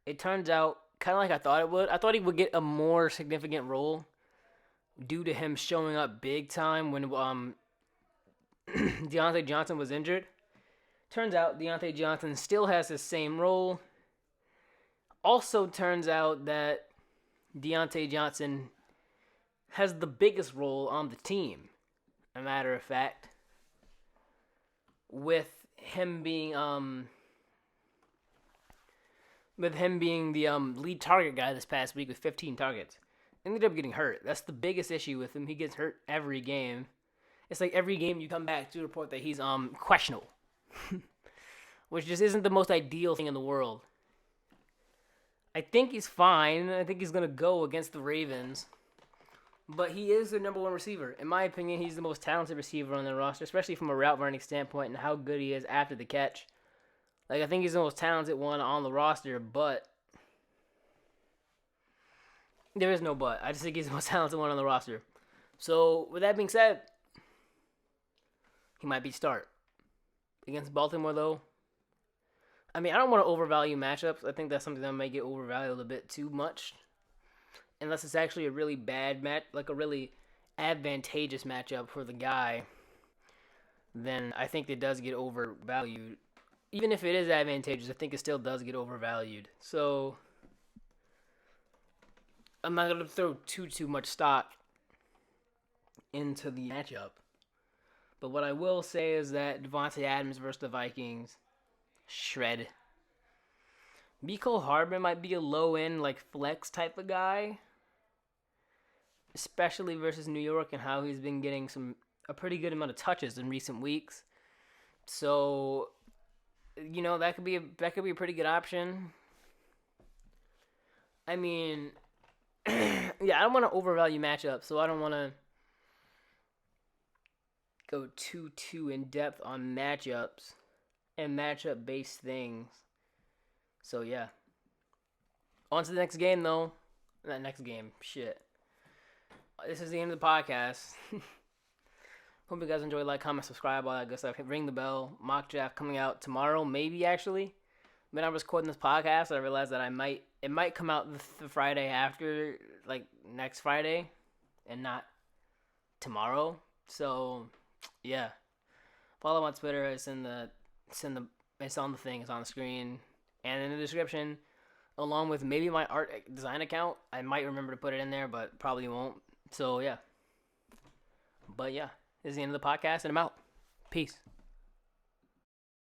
it turns out kind of like I thought it would. I thought he would get a more significant role due to him showing up big time when Deontay Johnson was injured. Turns out Deontay Johnson still has the same role. Also turns out that Deontay Johnson has the biggest role on the team. A matter of fact, with him being the lead target guy this past week with 15 targets. Ended up getting hurt. That's the biggest issue with him. He gets hurt every game. It's like every game you come back to report that he's questionable. Which just isn't the most ideal thing in the world. I think he's fine. I think he's going to go against the Ravens. But he is the number one receiver. In my opinion, he's the most talented receiver on the roster, especially from a route running standpoint and how good he is after the catch. Like, I think he's the most talented one on the roster, but there is no but. I just think he's the most talented one on the roster. So, with that being said, he might be start. Against Baltimore, though, I mean, I don't want to overvalue matchups. I think that's something that might get overvalued a bit too much. Unless it's actually a really bad match, like a really advantageous matchup for the guy, then I think it does get overvalued. Even if it is advantageous, I think it still does get overvalued. So I'm not going to throw too much stock into the matchup. But what I will say is that Devontae Adams versus the Vikings, shred. Mecole Hardman might be a low-end, like, flex type of guy. Especially versus New York and how he's been getting a pretty good amount of touches in recent weeks. So, you know, that could be a pretty good option. I mean, yeah, I don't want to overvalue matchups, so I don't want to go too in depth on matchups and matchup based things. So yeah. On to the next game though. Not next game. Shit. This is the end of the podcast. Hope you guys enjoy. Like, comment, subscribe, all that good stuff. Ring the bell. Mock draft coming out tomorrow, maybe actually. When I was recording this podcast, I realized that it might come out the Friday after, like next Friday, and not tomorrow. So yeah, follow on Twitter. It's on the thing. It's on the screen and in the description, along with maybe my art design account. I might remember to put it in there, but probably won't. So yeah. But yeah, this is the end of the podcast, and I'm out. Peace.